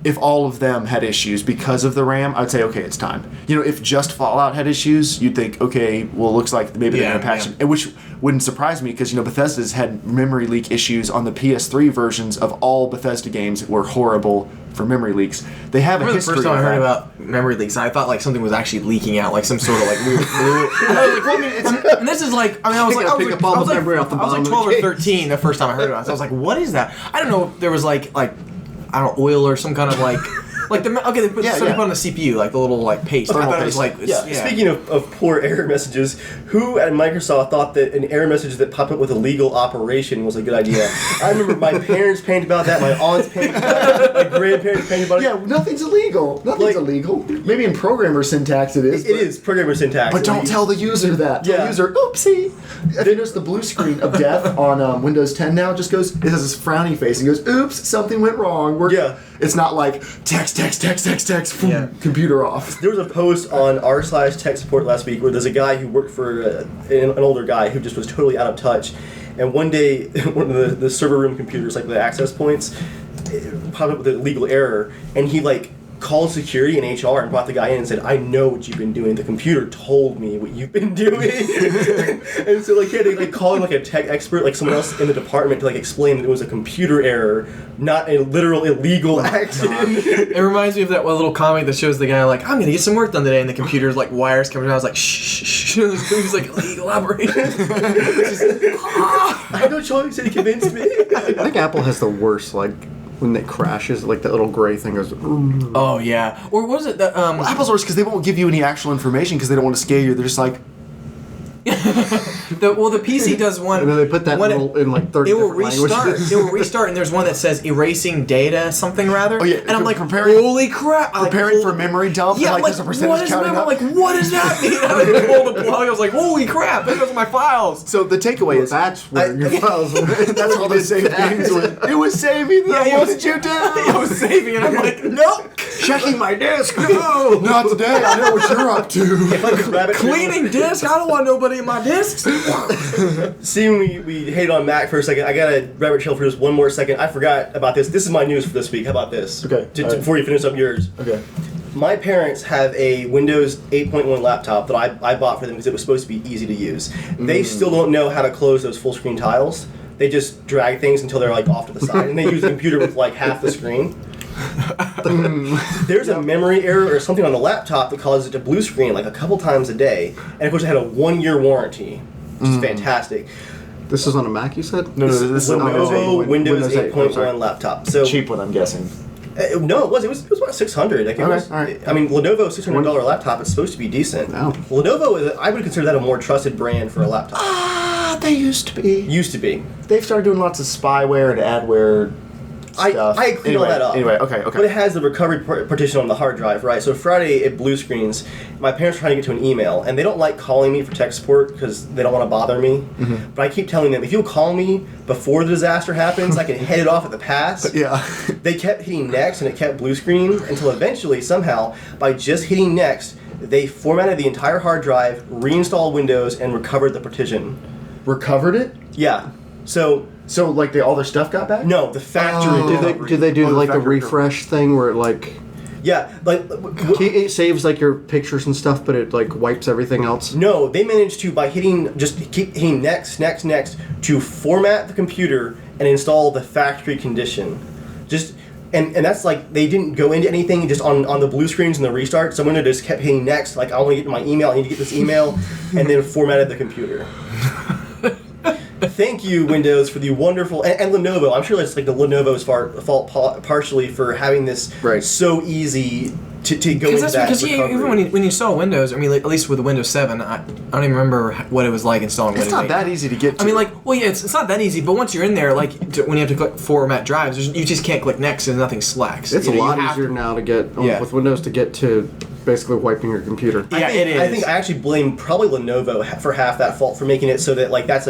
If all of them had issues because of the RAM, I'd say, okay, it's time. If just Fallout had issues, you'd think, okay, well, it looks like maybe they're going to patch it. Which wouldn't surprise me because, Bethesda's had memory leak issues on the PS3 versions of all Bethesda games that were horrible for memory leaks. They have I a remember the history first time I of heard that. about memory leaks, I thought like something was actually leaking out, like some sort of like weird fluid. And I was like, well, I mean, and this is like, I mean, I was like, gotta pick up all the memory off the I was bottom like of the 12 or case. 13 the first time I heard about it. So I was like, what is that? I don't know if there was like I don't know, oil or some kind of like Like the they put stuff on the CPU, like the little like paste. I thought it was like Speaking of poor error messages, who at Microsoft thought that an error message that popped up with a legal operation was a good idea? I remember my parents panicked about that, my aunts panicked about it, my grandparents panicked about it. Yeah, nothing's illegal. Nothing's illegal. Maybe in programmer syntax it is. It is programmer syntax. But don't tell the user that. Tell the user, oopsie. If you notice the blue screen of death on Windows 10 now just goes, it has this frowny face and goes, oops, something went wrong. It's not like text, computer off. There was a post on r/tech support last week where there's a guy who worked for an older guy who just was totally out of touch. And one day, one of the server room computers, like the access points, popped up with a legal error, and he called security and HR and brought the guy in and said, I know what you've been doing. The computer told me what you've been doing. And so he had to call in a tech expert, someone else in the department to explain that it was a computer error, not a literal illegal action. It reminds me of that one little comic that shows the guy I'm gonna get some work done today, and the computer's wires coming out. I was like, shh. He's like, illegal operation. I had no choice, and he convinced me. I think Apple has the worst, when it crashes, that little gray thing goes. Oh yeah. Or what was it that Apple's worse because they won't give you any actual information because they don't want to scare you. They're just like. The PC does one. And then they put that in 30 different languages. It will restart, and there's one that says erasing data, something rather. Oh yeah. And I'm like, holy crap! Preparing for memory dump. Yeah, and there's a percentage counting up. I'm like, what does that mean? I pulled the plug. I was like, holy crap! There goes my files. So the takeaway is that's where your files were. That's all they save things with. It was saving them. What did you do? I was saving, and I'm like, nope. Checking my disk. No, not today. I know what you're up to. Cleaning disk. I don't want nobody in my disks. Seeing we hate on Mac for a second, I got a rabbit trail for just one more second. I forgot about this. This is my news for this week. How about this? Okay. Before you finish up yours. Okay. My parents have a Windows 8.1 laptop that I bought for them because it was supposed to be easy to use. They still don't know how to close those full screen tiles. They just drag things until they're off to the side, and they use a computer with half the screen. There's a memory error or something on the laptop that causes it to blue screen a couple times a day, and of course it had a 1-year warranty, which is fantastic. This is on a Mac, you said? No, this is a Lenovo Windows 8.1 laptop. So cheap one, I'm guessing. No, it was. It was about $600. All right. I mean, Lenovo $600 laptop. It's supposed to be decent. Wow. Lenovo, I would consider that a more trusted brand for a laptop. They used to be. Used to be. They've started doing lots of spyware and adware stuff. I cleaned all that up. Anyway, okay. But it has the recovery partition on the hard drive, right? So Friday it blue screens. My parents are trying to get to an email, and they don't like calling me for tech support because they don't want to bother me. Mm-hmm. But I keep telling them, if you'll call me before the disaster happens, I can head it off at the pass. Yeah. They kept hitting next, and it kept blue screen until eventually, somehow, by just hitting next, they formatted the entire hard drive, reinstalled Windows, and recovered the partition. Recovered it? Yeah. So all their stuff got back? No, the factory. Did they do the refresh thing where it Yeah, it saves your pictures and stuff, but it wipes everything else? No, they managed to, by keep hitting next to format the computer and install the factory condition. And that's they didn't go into anything just on the blue screens and the restart. Someone just kept hitting next, I want to get to my email, I need to get this email, and then formatted the computer. Thank you, Windows, for the wonderful... And Lenovo. I'm sure that's the Lenovo's fault partially for having this so easy to go into that recovery. Even when you install Windows, I mean, at least with the Windows 7, I don't even remember what it was like installing Windows 8. It's not that easy to get to. I mean, it's not that easy, but once you're in there, when you have to click format drives, you just can't click next and nothing slacks. It's a lot easier now to get, with Windows, to get to basically wiping your computer. Yeah, it is. I think I actually blame probably Lenovo for half that fault, for making it so that that's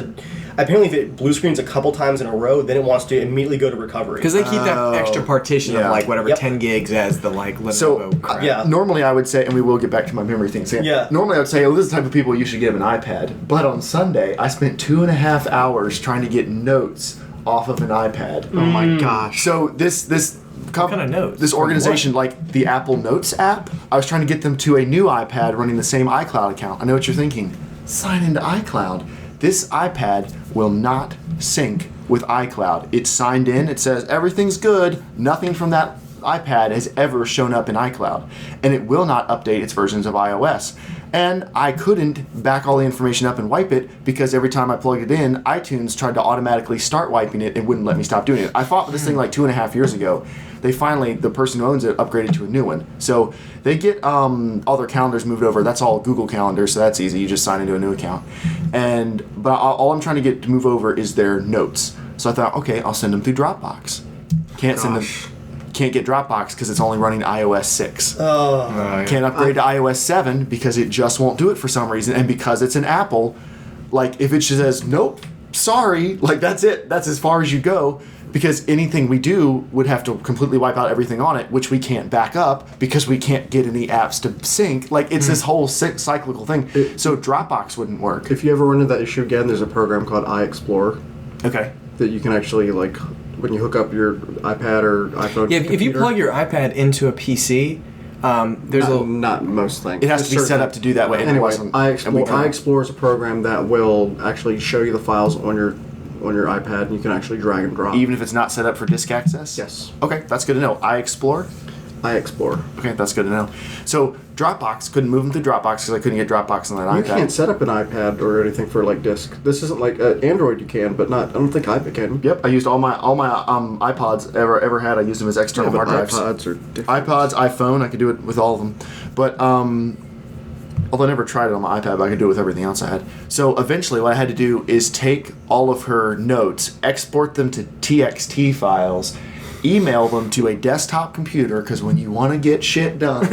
apparently if it blue screens a couple times in a row, then it wants to immediately go to recovery. Because they keep that extra partition of whatever 10 gigs as the Lenovo crap. Normally I would say, and we will get back to my memory thing soon. Yeah. Normally I would say, this is the type of people you should give an iPad. But on Sunday, I spent 2.5 hours trying to get notes off of an iPad. Oh my gosh. So this what kind of notes? This organization, the Apple Notes app, I was trying to get them to a new iPad running the same iCloud account. I know what you're thinking. Sign into iCloud. This iPad will not sync with iCloud. It's signed in. It says everything's good. Nothing from that iPad has ever shown up in iCloud. And it will not update its versions of iOS. And I couldn't back all the information up and wipe it because every time I plugged it in, iTunes tried to automatically start wiping it and wouldn't let me stop doing it. I fought with this thing like 2.5 years ago. They finally, the person who owns it, upgraded to a new one. So they get all their calendars moved over. That's all Google Calendar, so that's easy. You just sign into a new account. But all I'm trying to get to move over is their notes. So I thought, okay, I'll send them through Dropbox. Can't get Dropbox because it's only running iOS 6. Can't upgrade to iOS 7 because it just won't do it for some reason. And because it's an Apple, like if it just says, nope, sorry, like that's it. That's as far as you go. Because anything we do would have to completely wipe out everything on it, which we can't back up because we can't get any apps to sync. Like, it's this whole cyclical thing. So Dropbox wouldn't work. If you ever run into that issue again, there's a program called iExplorer. Okay. That you can actually, like, when you hook up your iPad or iPhone. Yeah, if you plug your iPad into a PC, there's not most things. It has to be set up to do that way. Anyway, iExplorer is a program that will actually show you the files on your iPad, and you can actually drag and drop. Even if it's not set up for disk access? Yes. Okay, that's good to know. iExplorer? iExplorer. Okay, that's good to know. So Dropbox, couldn't move them through Dropbox because I couldn't get Dropbox on that iPad. You can't set up an iPad or anything for like disk. This isn't like Android. You can, but not. I don't think iPad can. Yep, I used all my iPods ever had. I used them as external hard drives. iPods are different. iPods, iPhone, I could do it with all of them. But although I never tried it on my iPad, but I could do it with everything else I had. So eventually what I had to do is take all of her notes, export them to TXT files, email them to a desktop computer, because when you want to get shit done,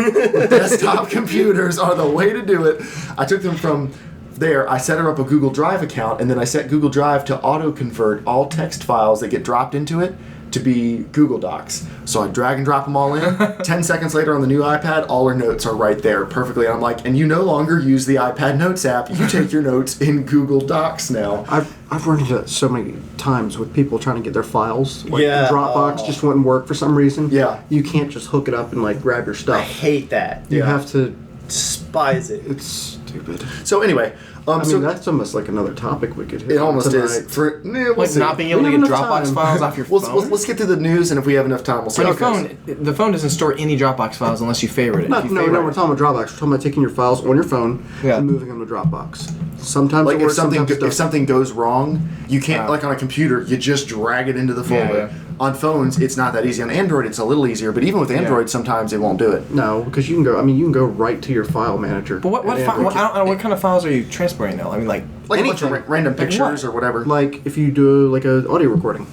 desktop computers are the way to do it. I took them from there, I set her up a Google Drive account, and then I set Google Drive to auto-convert all text files that get dropped into it to be Google Docs. So I drag and drop them all in. 10 seconds later on the new iPad, all her notes are right there perfectly. And I'm like, and you no longer use the iPad Notes app. You take your notes in Google Docs now. I've run into that so many times with people trying to get their files. Like Yeah. Dropbox just wouldn't work for some reason. Yeah. You can't just hook it up and like grab your I stuff. hate that. You have to. Despise it. It's stupid. So anyway, I mean, that's almost like another topic we could hit. it almost tonight. is. We'll like see. not being able to We get don't have enough Dropbox time. files off your phone. Let's get to the news, and if we have enough time, we'll see. On your how it goes. phone, the phone doesn't store any Dropbox files unless you favorite it. No, If you no, favorite we're it- talking about Dropbox. We're talking about taking your files on your phone Yeah. and moving them to Dropbox. Sometimes Like it if works, something sometimes it if something goes wrong, you can't, like on a computer, you just drag it into the folder. Yeah. On phones, it's not that easy. On Android, it's a little easier, but even with Android, sometimes it won't do it. No, because you can go. I mean, you can go right to your file manager. But what And file, Android I don't know, what kind of files are you transporting though? I mean, like Like a bunch of Anything. random Like pictures what? or whatever. like if you do like a audio recording,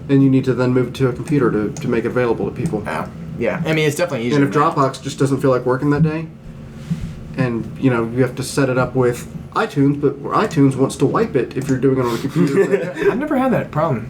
and you need to then move it to a computer to make it available to people. yeah. I mean, it's definitely easier. And if than that. Dropbox just doesn't feel like working that day, and you know you have to set it up with iTunes, but iTunes wants to wipe it if you're doing it on a computer. I've never had that problem.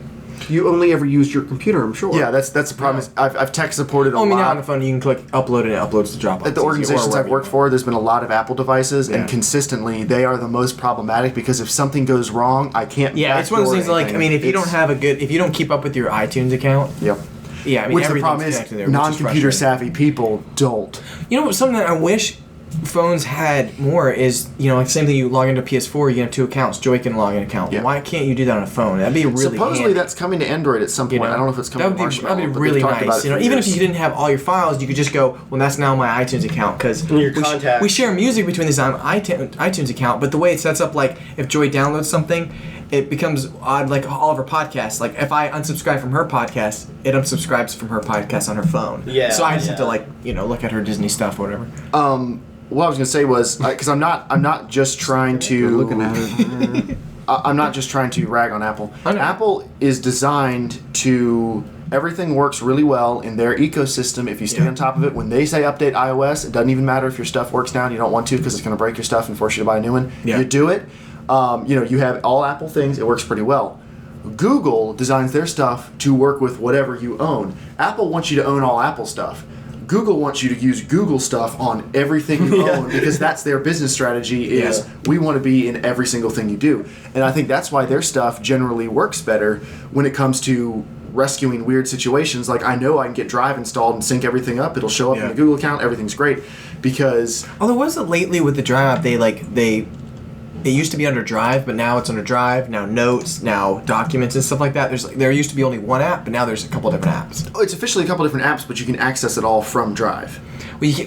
You only ever use your computer, I'm sure. Yeah, that's the problem. Is I've tech supported a Oh, I mean, now lot. on the phone you can click upload and it uploads to Dropbox. At the easy, or organizations wherever I've you worked want. for, there's been a lot of Apple devices, Yeah. and consistently they are the most problematic because if something goes wrong, I can't. Yeah, it's one of those backdoor things like, I anything. mean, if you don't It's- have if you don't keep up with your iTunes account, Yep. yeah, I mean, Which the everything's problem is, connected there, which is non-computer frustrating. savvy people don't. You know, something that I wish phones had more is, you know, like the same thing, you log into PS4, you have two accounts, Joy-Con login account. Yeah. Why can't you do that on a phone? That'd be really Supposedly handy, that's coming to Android at some point. you know? I don't know if it's coming to that'd Marshmallow. be but they've really talked about nice. it You know, for even if years. you didn't have all your files, you could just go, well, that's now my iTunes account because your contacts. we share music between this iTunes account, but the way it sets up, like if Joy downloads something, it becomes odd, like all of her podcasts. Like if I unsubscribe from her podcast, it unsubscribes from her podcast on her phone. Yeah, So I just have to yeah. like, you know, look at her Disney stuff or whatever. What I was gonna say was because I'm not just trying to You're looking at it. I'm not just trying to rag on Apple. I know. Apple is designed to everything works really well in their ecosystem if you stay Yeah. on top of it. When they say update iOS, it doesn't even matter if your stuff works down. You don't want to because it's going to break your stuff and force you to buy a new one. Yeah. You do it. You know, you have all Apple things. It works pretty well. Google designs their stuff to work with whatever you own. Apple wants you to own all Apple stuff. Google wants you to use Google stuff on everything you own because that's their business strategy is we want to be in every single thing you do. And I think that's why their stuff generally works better when it comes to rescuing weird situations. Like I know I can get Drive installed and sync everything up. It'll show up in Yeah. the Google account. Everything's great because Although wasn't lately with the Drive, they It used to be under Drive, but now it's under Drive. Now Notes, now Documents and stuff like that. There used to be only one app, but now there's a couple different apps. Oh, it's officially a couple different apps, but you can access it all from Drive.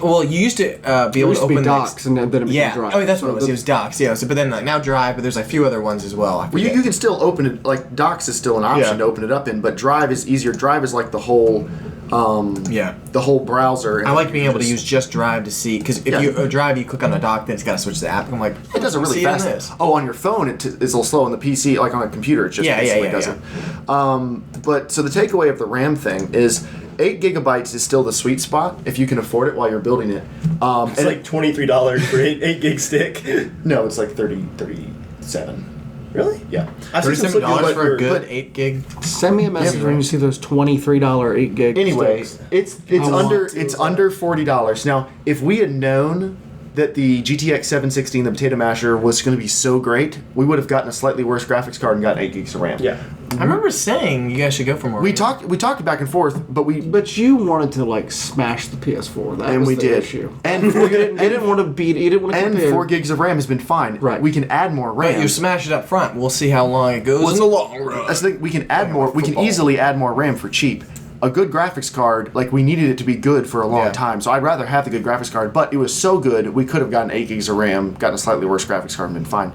Well, you used to be able to open Docs, and then it became Drive. Oh, that's what it was. It was Docs. Yeah. So, but then now Drive, but there's a few other ones as well. Well, you can still open it. Like Docs is still an option to open it up in, but Drive is easier. Drive is like the whole. The whole brauser. And I like being able to use just Drive to see, because if you Drive, you click on a doc, then it's got to switch to the app. I'm like, it does it really fast. Oh, on your phone, it's a little slow. On the PC, like on a computer, it just does it. But so the takeaway of the RAM thing is 8 gigabytes is still the sweet spot if you can afford it while you're building it. It's like $23 for 8 gig stick. No, it's like 37. Really? Yeah. $37 for a good 8 gig. Send me a message when you see those $23 8 gig. Anyway, sticks. it's under $40. Now, if we had known that the GTX 760 and the Potato Masher was going to be so great, we would have gotten a slightly worse graphics card and gotten 8 gigs of RAM. Yeah. I remember saying you guys should go for more. We talked back and forth, but you wanted to like smash the PS4. That and was we the did. issue. And you didn't want to beat. You didn't want to. And compare. 4 gigs of RAM has been fine. Right. We can add more RAM. But you smash it up front. We'll see how long it goes in the long run. That's the thing. We can add more. We can easily add more RAM for cheap. A good graphics card, like we needed it to be good for a long time, so I'd rather have the good graphics card, but it was so good, we could have gotten 8 gigs of RAM, gotten a slightly worse graphics card and been fine.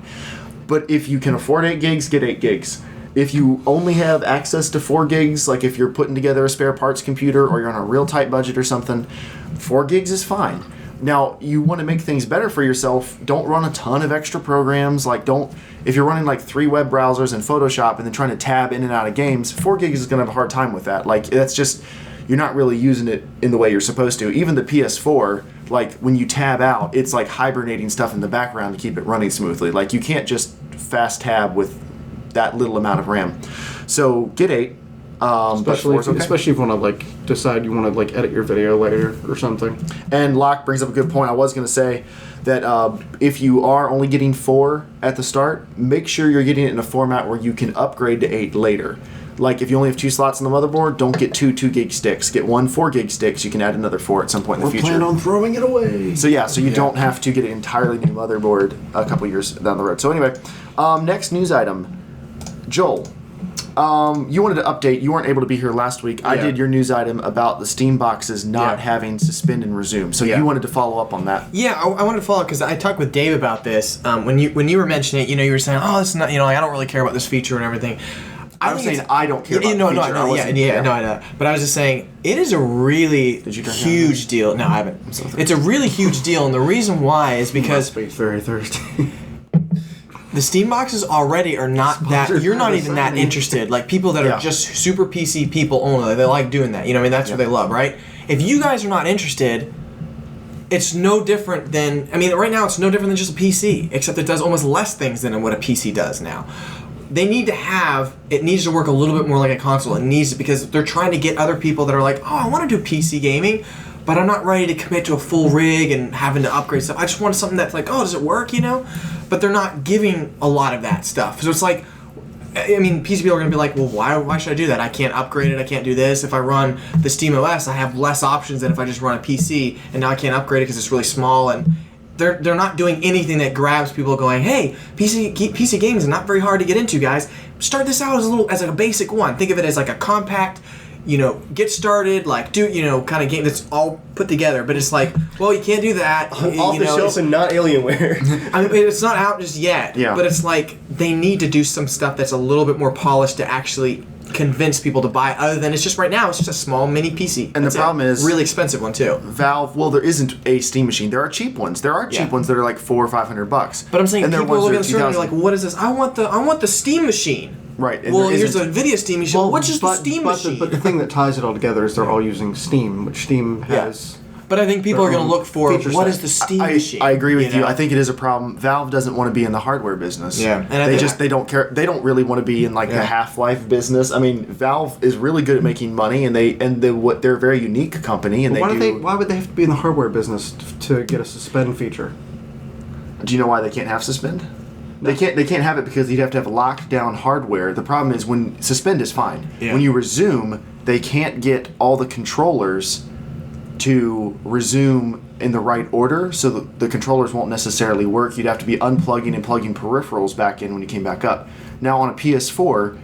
But if you can afford 8 gigs, get 8 gigs. If you only have access to 4 gigs, like if you're putting together a spare parts computer or you're on a real tight budget or something, 4 gigs is fine. Now, you want to make things better for yourself, don't run a ton of extra programs, if you're running like 3 web browsers and Photoshop and then trying to tab in and out of games, 4 gigs is going to have a hard time with that. Like, that's just, you're not really using it in the way you're supposed to. Even the PS4, like, when you tab out, it's like hibernating stuff in the background to keep it running smoothly. Like, you can't just fast tab with that little amount of RAM. So, get 8. Especially if you want to like decide you want to like edit your video later or something. And Locke brings up a good point. I was going to say that if you are only getting 4 at the start, make sure you're getting it in a format where you can upgrade to 8 later. Like if you only have 2 slots on the motherboard, don't get 2 2-gig sticks. Get 1 4-gig sticks. You can add another 4 at some point in the future. Plan on throwing it away. So you don't have to get an entirely new motherboard a couple years down the road. So anyway, next news item, Joel. You wanted to update. You weren't able to be here last week. I did your news item about the Steam boxes not having suspend and resume. So you wanted to follow up on that. Yeah, I wanted to follow up because I talked with Dave about this. When you were mentioning it, you were saying, "Oh, it's not. I don't really care about this feature and everything." I was saying I don't care about the feature. No, I know. But I was just saying it is a really huge deal. No, I haven't. I'm so thirsty. It's a really huge deal, and the reason why is because you must be very thirsty. The Steam boxes already are not that. You're not even that interested. Like people that are just super PC people only, they like doing that. That's what they love, right? If you guys are not interested, it's no different than. Right now it's no different than just a PC, except it does almost less things than what a PC does now. They need to have. It needs to work a little bit more like a console. It needs to, because they're trying to get other people that are like, oh, I want to do PC gaming, but I'm not ready to commit to a full rig and having to upgrade stuff. I just want something that's like, oh, does it work, But they're not giving a lot of that stuff. So it's like, PC people are going to be like, well, why should I do that? I can't upgrade it. I can't do this. If I run the Steam OS, I have less options than if I just run a PC, and now I can't upgrade it because it's really small. And they're not doing anything that grabs people going, hey, PC gaming is not very hard to get into, guys. Start this out as a basic one. Think of it as like a compact, get started, kind of game that's all put together. But it's like, well, you can't do that. Off the shelf and not Alienware. It's not out just yet. Yeah. But it's like they need to do some stuff that's a little bit more polished to actually convince people to buy. Other than it's just right now, it's just a small mini PC. And the problem is really expensive one too. Valve. Well, there isn't a Steam machine. There are cheap ones. There are cheap ones that are like $400 or $500. But I'm saying and people are looking at the store and like, what is this? I want the Steam machine. Right. And well, here's a NVIDIA Steam machine. Well, what's just the Steam machine? But the thing that ties it all together is they're all using Steam, which Steam has. But I think people are going to look for what is the Steam machine. I agree with you. I think it is a problem. Valve doesn't want to be in the hardware business. Yeah, and they don't care. They don't really want to be in like the Half-Life business. Valve is really good at making money, and they're a very unique company. And why would they have to be in the hardware business to get a suspend feature? Do you know why they can't have suspend? No. They can't have it because you'd have to have locked down hardware. The problem is when suspend is fine. Yeah. When you resume, they can't get all the controllers to resume in the right order, so the controllers won't necessarily work. You'd have to be unplugging and plugging peripherals back in when you came back up. Now on a PS4,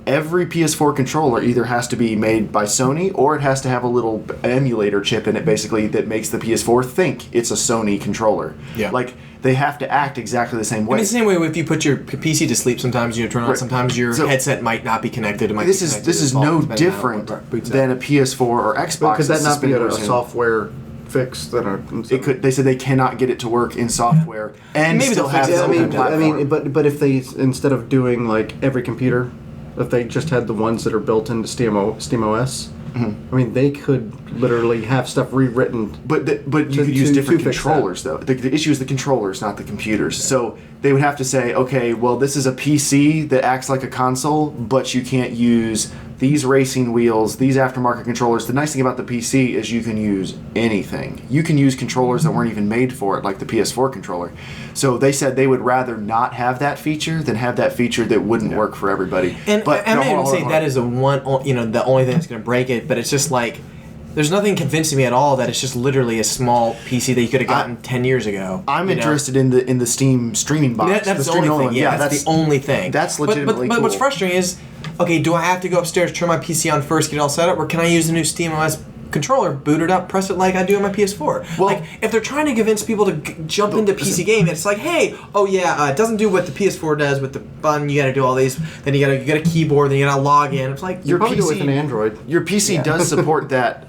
every PS4 controller either has to be made by Sony or it has to have a little emulator chip in it, basically, that makes the PS4 think it's a Sony controller. Yeah. Like, they have to act exactly the same way. I mean, it's the same way if you put your PC to sleep. Sometimes you turn on. Right. Sometimes your So, headset might not be connected. It might This be is connected this to is the phone, no depending on different what boots than up. a PS4 or Xbox. Could that not be a version. software fix that are? It could. They said they cannot get it to work in software and Maybe still they'll have fix its it. own I platform. but if they, instead of doing like every computer, if they just had the ones that are built into SteamOS, I mean, they could literally have stuff rewritten. But you could use different controllers, though. The issue is the controllers, not the computers. So they would have to say, okay, well, this is a PC that acts like a console, but you can't use these racing wheels, these aftermarket controllers. The nice thing about the PC is you can use anything. You can use controllers that weren't even made for it, like the PS4 controller. So they said they would rather not have that feature than have that feature that wouldn't work for everybody. And but I'm not hold even on, saying hold that on. is the only thing that's going to break it, but it's just like there's nothing convincing me at all that it's just literally a small PC that you could have gotten 10 years ago. I'm interested in the Steam streaming box. That's the streaming only thing. one. Yeah, that's the only thing. That's But legitimately what's cool. frustrating is, okay, do I have to go upstairs, turn my PC on first, get it all set up, or can I use the new SteamOS controller, boot it up, press it like I do on my PS4? Well- like, if they're trying to convince people to jump into PC game, it's like, hey, it doesn't do what the PS4 does with the button. You got to do all these. Then you got a keyboard. Then you got to log in. It's like Your Probably do it with PC an Android. Your PC does support that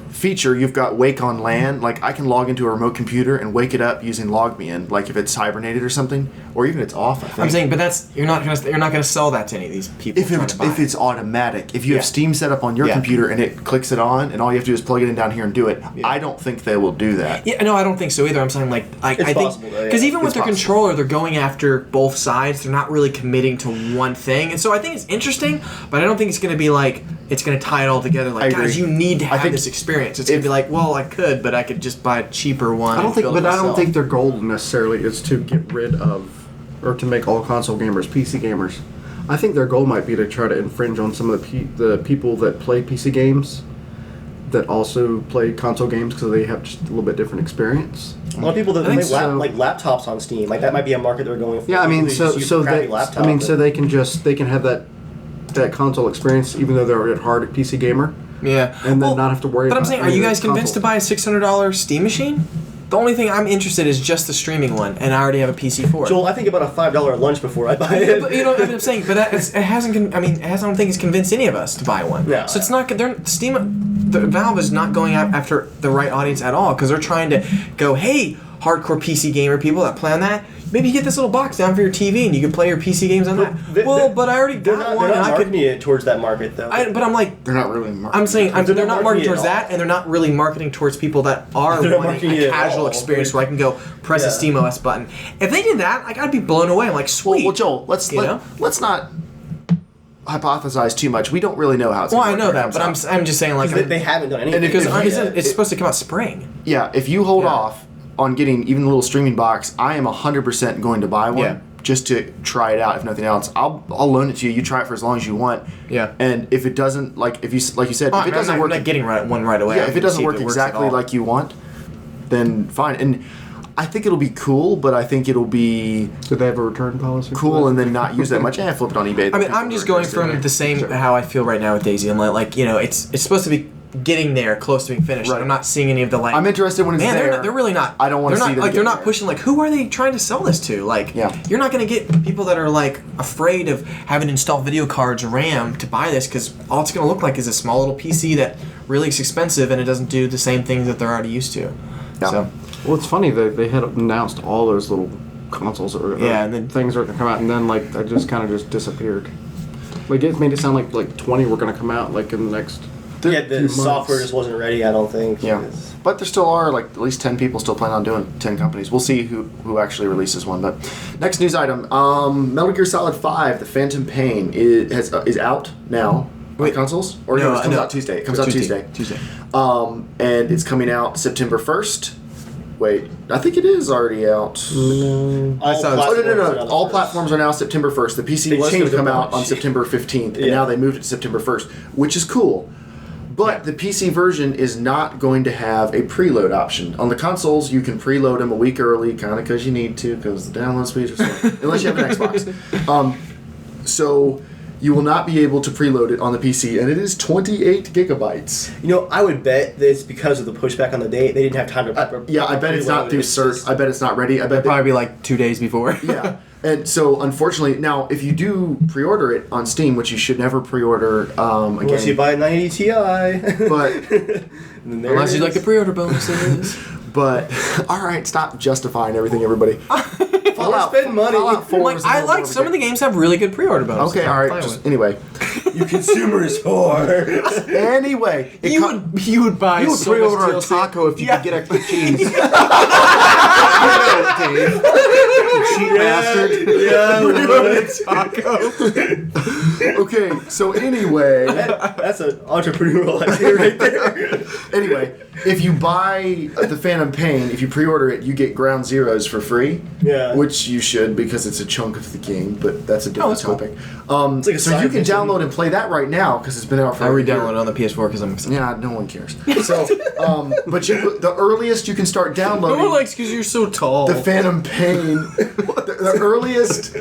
feature. You've got Wake on LAN. Like, I can log into a remote computer and wake it up using LogMeIn. Like, if it's hibernated or something, or even it's off. I think. I'm saying, but you're not gonna sell that to any of these people. if it's automatic, if you Yeah. have Steam set up on your Yeah. computer and it clicks it on, and all you have to do is plug it in down here and do it, I don't think they will do that. Yeah, no, I don't think so either. I'm saying I think possible, though, yeah. because even with It's their possible. controller, they're going after both sides. They're not really committing to one thing, and so I think it's interesting. But I don't think it's going to be like it's going to tie it all together. Like, I guys, agree. you need to have think this experience. It's going to be like, well, I could, but I could just buy a cheaper one. I don't and think, build it but I don't myself. think their goal necessarily is to get rid of, or to make all console gamers PC gamers. I think their goal might be to try to infringe on some of the people that play PC games, that also play console games because they have just a little bit different experience. A lot of people that I think play so. like laptops on Steam, like that might be a market they're going for. Yeah, I mean, People who just use a crappy laptop, but- they can have that console experience even though they're at heart a PC gamer. Yeah, And then not have to worry But I'm about saying, are any you of the guys convinced to console. buy a $600 Steam machine? The only thing I'm interested is just the streaming one, and I already have a PC for it. Joel, I think about a $5 lunch before I buy it. But you know what I'm saying? But it hasn't. I don't think it's convinced any of us to buy one. Yeah. So it's not. Valve is not going after the right audience at all because they're trying to go, hey, hardcore PC gamer people that play on that. Maybe you get this little box down for your TV and you can play your PC games on that. But I already They're got not, one. they're And not I could. marketing it towards that market though. But I'm like. They're not really. I'm saying They're they're not not marketing marketing towards it at that, all. and they're not really marketing towards people that are They're not wanting marketing it a at casual all. experience where I can go press a Yeah. SteamOS button. If they did that, like I'd be blown away. I'm like, sweet. Well, Joel, let's not hypothesize too much. We don't really know how it's. Well, gonna I work know when it that, comes but out. I'm just saying like they haven't done anything. because if- it's supposed to come out spring. Yeah, if you hold Yeah. off on getting even the little streaming box, I am 100% going to buy one Yeah. just to try it out. If nothing else, I'll loan it to you. You try it for as long as you want. Yeah. And if it doesn't, like you said, if it doesn't work, I'm not getting one right away. yeah, I'm if it gonna doesn't see work works at exactly all. like you want, then fine. And I think it'll be cool, but I think it'll be Do they have a return policy? for cool that? and then not use that much. Flip it on eBay. I mean, I'm just going from the same how I feel right now with Daisy. I'm like it's supposed to be getting there, close to being finished. Right. I'm not seeing any of the like. I'm interested when it's Man, there. they're really not. I don't want to they're see not, them like they're get not there. pushing like who are they trying to sell this to? Like, Yeah. you're not going to get people that are like afraid of having to install video cards or RAM to buy this because all it's going to look like is a small little PC that really is expensive and it doesn't do the same things that they're already used to. Yeah. So Well, it's funny that they had announced all those little consoles that were, Yeah, and then- things were going to come out, and then like that just kind of just disappeared. Like it made it sound like 20 were going to come out like in the next. yeah, few the months. software just wasn't ready. I don't think. Yeah, It's- but there still are like at least 10 people still planning on doing 10 companies. We'll see who actually releases one. But next news item: Metal Gear Solid 5: The Phantom Pain is out now on consoles, or no, it comes out Tuesday. It comes out Tuesday. And it's coming out September 1st. Wait, I think it is already out. All Oh, no. platforms All are platforms are now September 1st. The PC They was going changed to come the out on launch. September 15th, and Yeah. now they moved it to September 1st, which is cool. But the PC version is not going to have a preload option. On the consoles, you can preload them a week early, kind of because you need to, because the download speeds are slow, unless you have an Xbox. So you will not be able to preload it on the PC, and it is 28 gigabytes. You know, I would bet that it's because of the pushback on the date. They didn't have time to. Yeah, I bet it's not through cert. I bet it's not ready. I bet Probably be like 2 days before. Yeah. And so, unfortunately, now if you do pre-order it on Steam, which you should never pre-order again, Unless you buy a 90 Ti. but Unless you like the pre-order bonuses. but all right, stop justifying everything, everybody. Spend money. Fallout 4 Like, is I no like more some of the games have really good pre-order bonuses. Okay, all I'm right. fine with. Anyway, You consumers whore. anyway, it You would buy You would so pre-order much a DLC. taco if you could get extra cheese. Dave. Cheap bastard. Yeah. okay. So anyway, That's an entrepreneurial idea right there. anyway, if you buy the Phantom Pain, if you pre-order it, you get Ground Zeroes for free. Yeah. Which you should because it's a chunk of the game, but that's a different that's cool. topic. It's like a so side you can mission. download and play that right now because it's been out for I a year. re-download it on the PS4 because I'm excited. Yeah, no one cares. So, but the earliest you can start downloading No one likes because you're so tall. the Phantom Pain. the earliest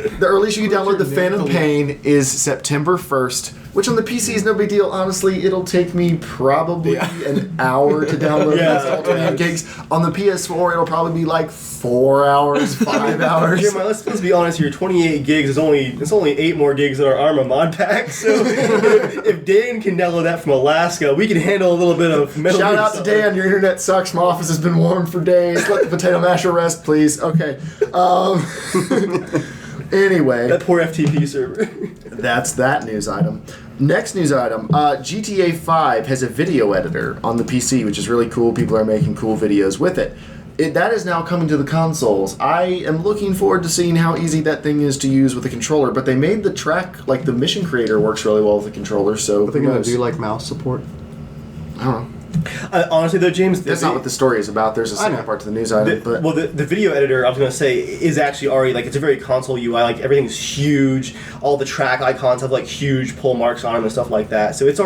you can download the Phantom Pain is September 1st, which on the PC is no big deal. Honestly, it'll take me probably an hour to download Yeah. those 28 gigs. On the PS4, it'll probably be like 4 hours, 5 hours. Jeremiah, let's be honest here. 28 gigs is only 8 more gigs than our Arma mod pack. So if Dan can download that from Alaska, we can handle a little bit of Metal Shout Gear out to Solid. Dan, your internet sucks. My office has been warm for days. Let the potato masher rest, please. Okay. Anyway, That poor FTP server. that's that news item. Next news item, GTA 5 has a video editor on the PC, which is really cool. People are making cool videos with it. That is now coming to the consoles. I am looking forward to seeing how easy that thing is to use with a controller, but they made the track, like the mission creator works really well with the controller, so Are they who going knows? to do like mouse support? I don't know. Honestly, though, James, That's not what the story is about. There's a second know. part to the news item, but... Well, the video editor, I was going to say, is actually already, like, it's a very console UI. Like, everything's huge. All the track icons have, like, huge pull marks on them and stuff like that. So it's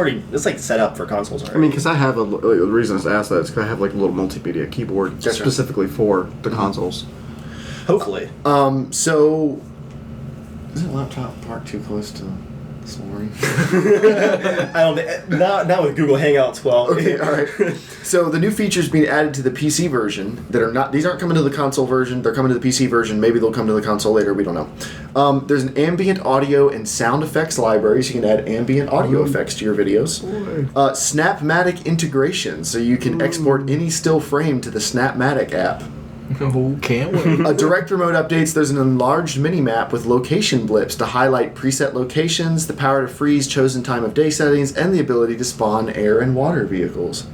like, set up for consoles already. I mean, because I have the reason I asked that is because I have like a little multimedia keyboard That's right. specifically for the consoles. Hopefully. So... Is that laptop parked too close to this morning? I don't think... Not with Google Hangouts 12. Okay, all right. So the new features being added to the PC version that are not... These aren't coming to the console version. They're coming to the PC version. Maybe they'll come to the console later. We don't know. There's an ambient audio and sound effects library, so you can add ambient audio effects to your videos. Snapmatic integration, so you can export any still frame to the Snapmatic app. Oh, can't wait. Direct remote updates, there's an enlarged mini-map with location blips to highlight preset locations, the power to freeze chosen time of day settings, and the ability to spawn air and water vehicles.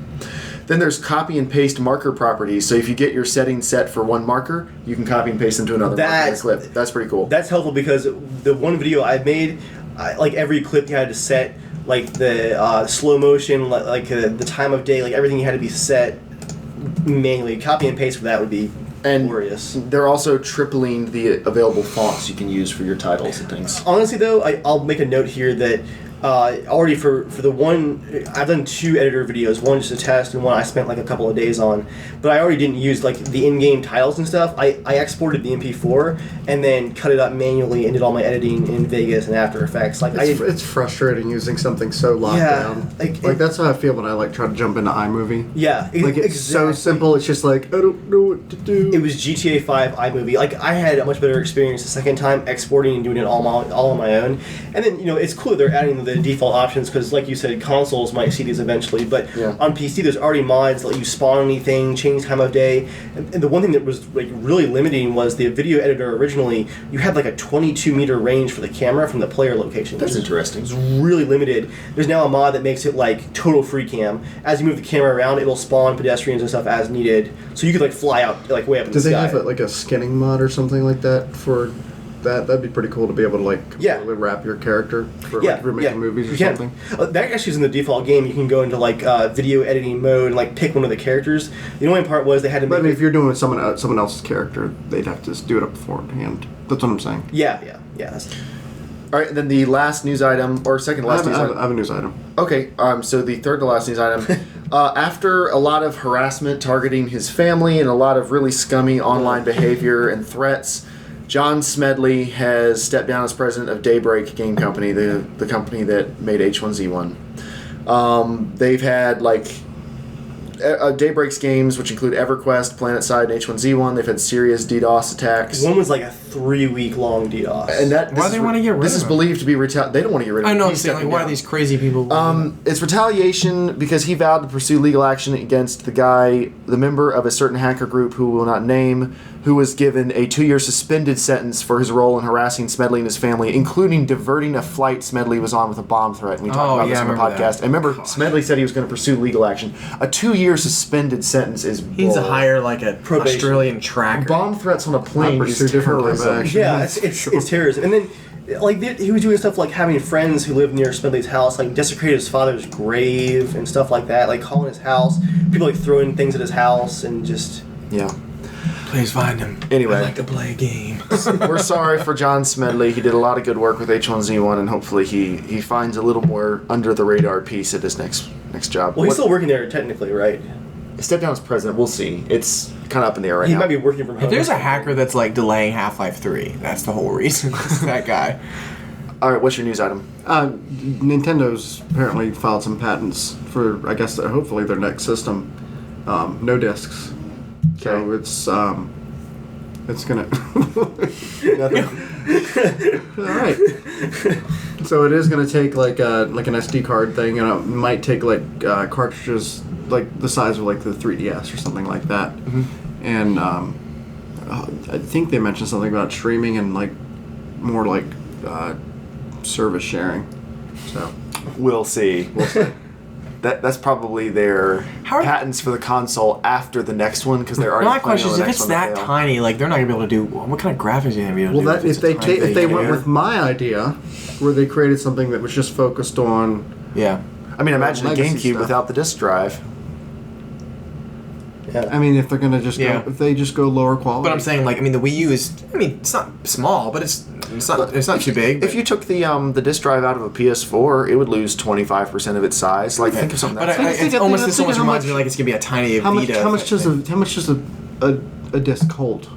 Then there's copy and paste marker properties, so if you get your settings set for one marker, you can copy and paste them to another marker in the clip. That's pretty cool. That's helpful because the one video I made, like every clip you had to set, like the slow motion, like the time of day, like everything you had to be set manually. Copy and paste for that would be glorious. They're also tripling the available fonts you can use for your titles and things. Honestly, though, I'll make a note here that already for the one, I've done 2 editor videos, one just a test and one I spent like a couple of days on, but I already didn't use like the in-game titles and stuff. I exported the MP4 and then cut it up manually and did all my editing in Vegas and After Effects. Like It's frustrating using something so locked down. like That's how I feel when I like try to jump into iMovie. yeah, Like it's so simple. It's just like I don't know what to do. It was GTA 5 iMovie. Like I had a much better experience the second time exporting and doing it all on my own. And then it's cool that they're adding the default options because, like you said, consoles might see these eventually. But on PC, there's already mods that let you spawn anything, change time of day. And the one thing that was like really limiting was the video editor. Originally, you had like a 22-meter range for the camera from the player location. That's interesting. It's really limited. There's now a mod that makes it like total free cam. As you move the camera around, it'll spawn pedestrians and stuff as needed. So you could like fly out like way up in the Do they sky. have like a skinning mod or something like that for that? That'd be pretty cool to be able to like completely wrap your character for like if you're making movies or something. That actually is in the default game. You can go into like video editing mode and like pick one of the characters. The only part was they had to But make I mean, if you're doing with someone else's character, they'd have to just do it up beforehand. That's what I'm saying. yeah. That's, All right, and then the last news item, or second to last news item. I have a news item. Okay, so the third to last news item. After a lot of harassment targeting his family and a lot of really scummy online behavior and threats, John Smedley has stepped down as president of Daybreak Game Company, the company that made H1Z1. They've had Daybreak's games, which include EverQuest, PlanetSide, and H1Z1. They've had serious DDoS attacks. One was like a 3-week-long DDoS. And Why do they want to get rid of This is him? believed to be They don't want to get rid of him. I know. I'm He's saying, stepping why are down. these crazy people? It's retaliation because he vowed to pursue legal action against the member of a certain hacker group who will not name, who was given a 2-year suspended sentence for his role in harassing Smedley and his family, including diverting a flight Smedley was on with a bomb threat. And we talked about this on the podcast. That. And remember, Smedley said he was going to pursue legal action. A 2-year suspended sentence is he needs to hire like a Probation. Australian tracker. bomb threats on a plane is pursue different type of terrorism. action. Yeah, it's terrorism. And then, he was doing stuff like having friends who lived near Smedley's house, desecrate his father's grave and stuff like that, calling his house, people throwing things at his house and just... Yeah. Please find him. Anyway. I like to play a game. We're sorry for John Smedley. He did a lot of good work with H1Z1, and hopefully he finds a little more under the radar piece at his next job. Well, he's still working there technically, right? Step down as president. We'll see. It's kind of up in the air right He now. might be working from home. If there's a hacker that's delaying Half-Life 3, that's the whole reason. It's that guy. All right, what's your news item? Nintendo's apparently filed some patents for, I guess, hopefully their next system. No discs. So it's gonna. Nothing. All right. So it is gonna take an SD card thing, and it might take cartridges the size of the 3DS or something like that. Mm-hmm. And I think they mentioned something about streaming and more service sharing. So We'll see. That's probably their patents for the console after the next one because they're already. My question is, the if next it's one to that fail. tiny, they're not gonna be able to do. What kind of graphics are they gonna be able to do? that if they went with my idea, where they created something that was just focused on. Yeah. I mean, imagine a legacy GameCube stuff. without the disc drive. Yeah. I mean, if they're gonna just Yeah. go, if they just go lower quality. But I'm saying, the Wii U is. It's not small, but it's not too big. If you took the disc drive out of a PS4, it would lose 25% of its size. Think of something. But That's this almost reminds me it's gonna be a tiny how much Vita. how much does a disc hold?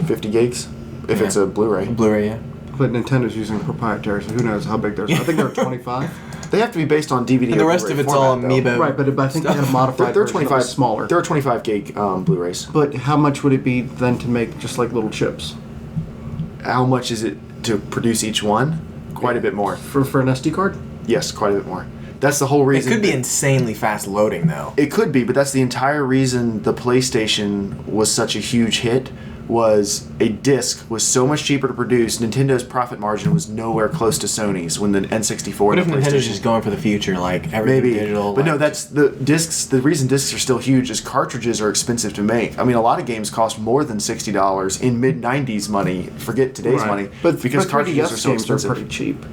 50 gigs if it's a Blu-ray. Blu-ray, yeah. But Nintendo's using proprietary, so who knows how big theirs. I think they're 25. They have to be based on DVD. And the or rest Blu-ray of it's all format, though. amiibo. Right, but I think they have a modified They're version that 25 was smaller. There are 25 gig Blu-rays. But how much would it be then to make just little chips How much is it to produce each one? Quite a bit more. for an SD card? Yes, quite a bit more. That's the whole It reason. could be insanely fast loading, though. It could be, but that's the entire reason the PlayStation was such a huge hit. Was a disc was so much cheaper to produce. Nintendo's profit margin was nowhere close to Sony's when the N64. What if and the Nintendo's PlayStation- just going for the future, everything Maybe digital? but no, that's the discs. The reason discs are still huge is cartridges are expensive to make. I mean, a lot of games cost more than $60 in mid '90s money. Forget today's money, But because cartridges 3DS are so games expensive. are pretty cheap.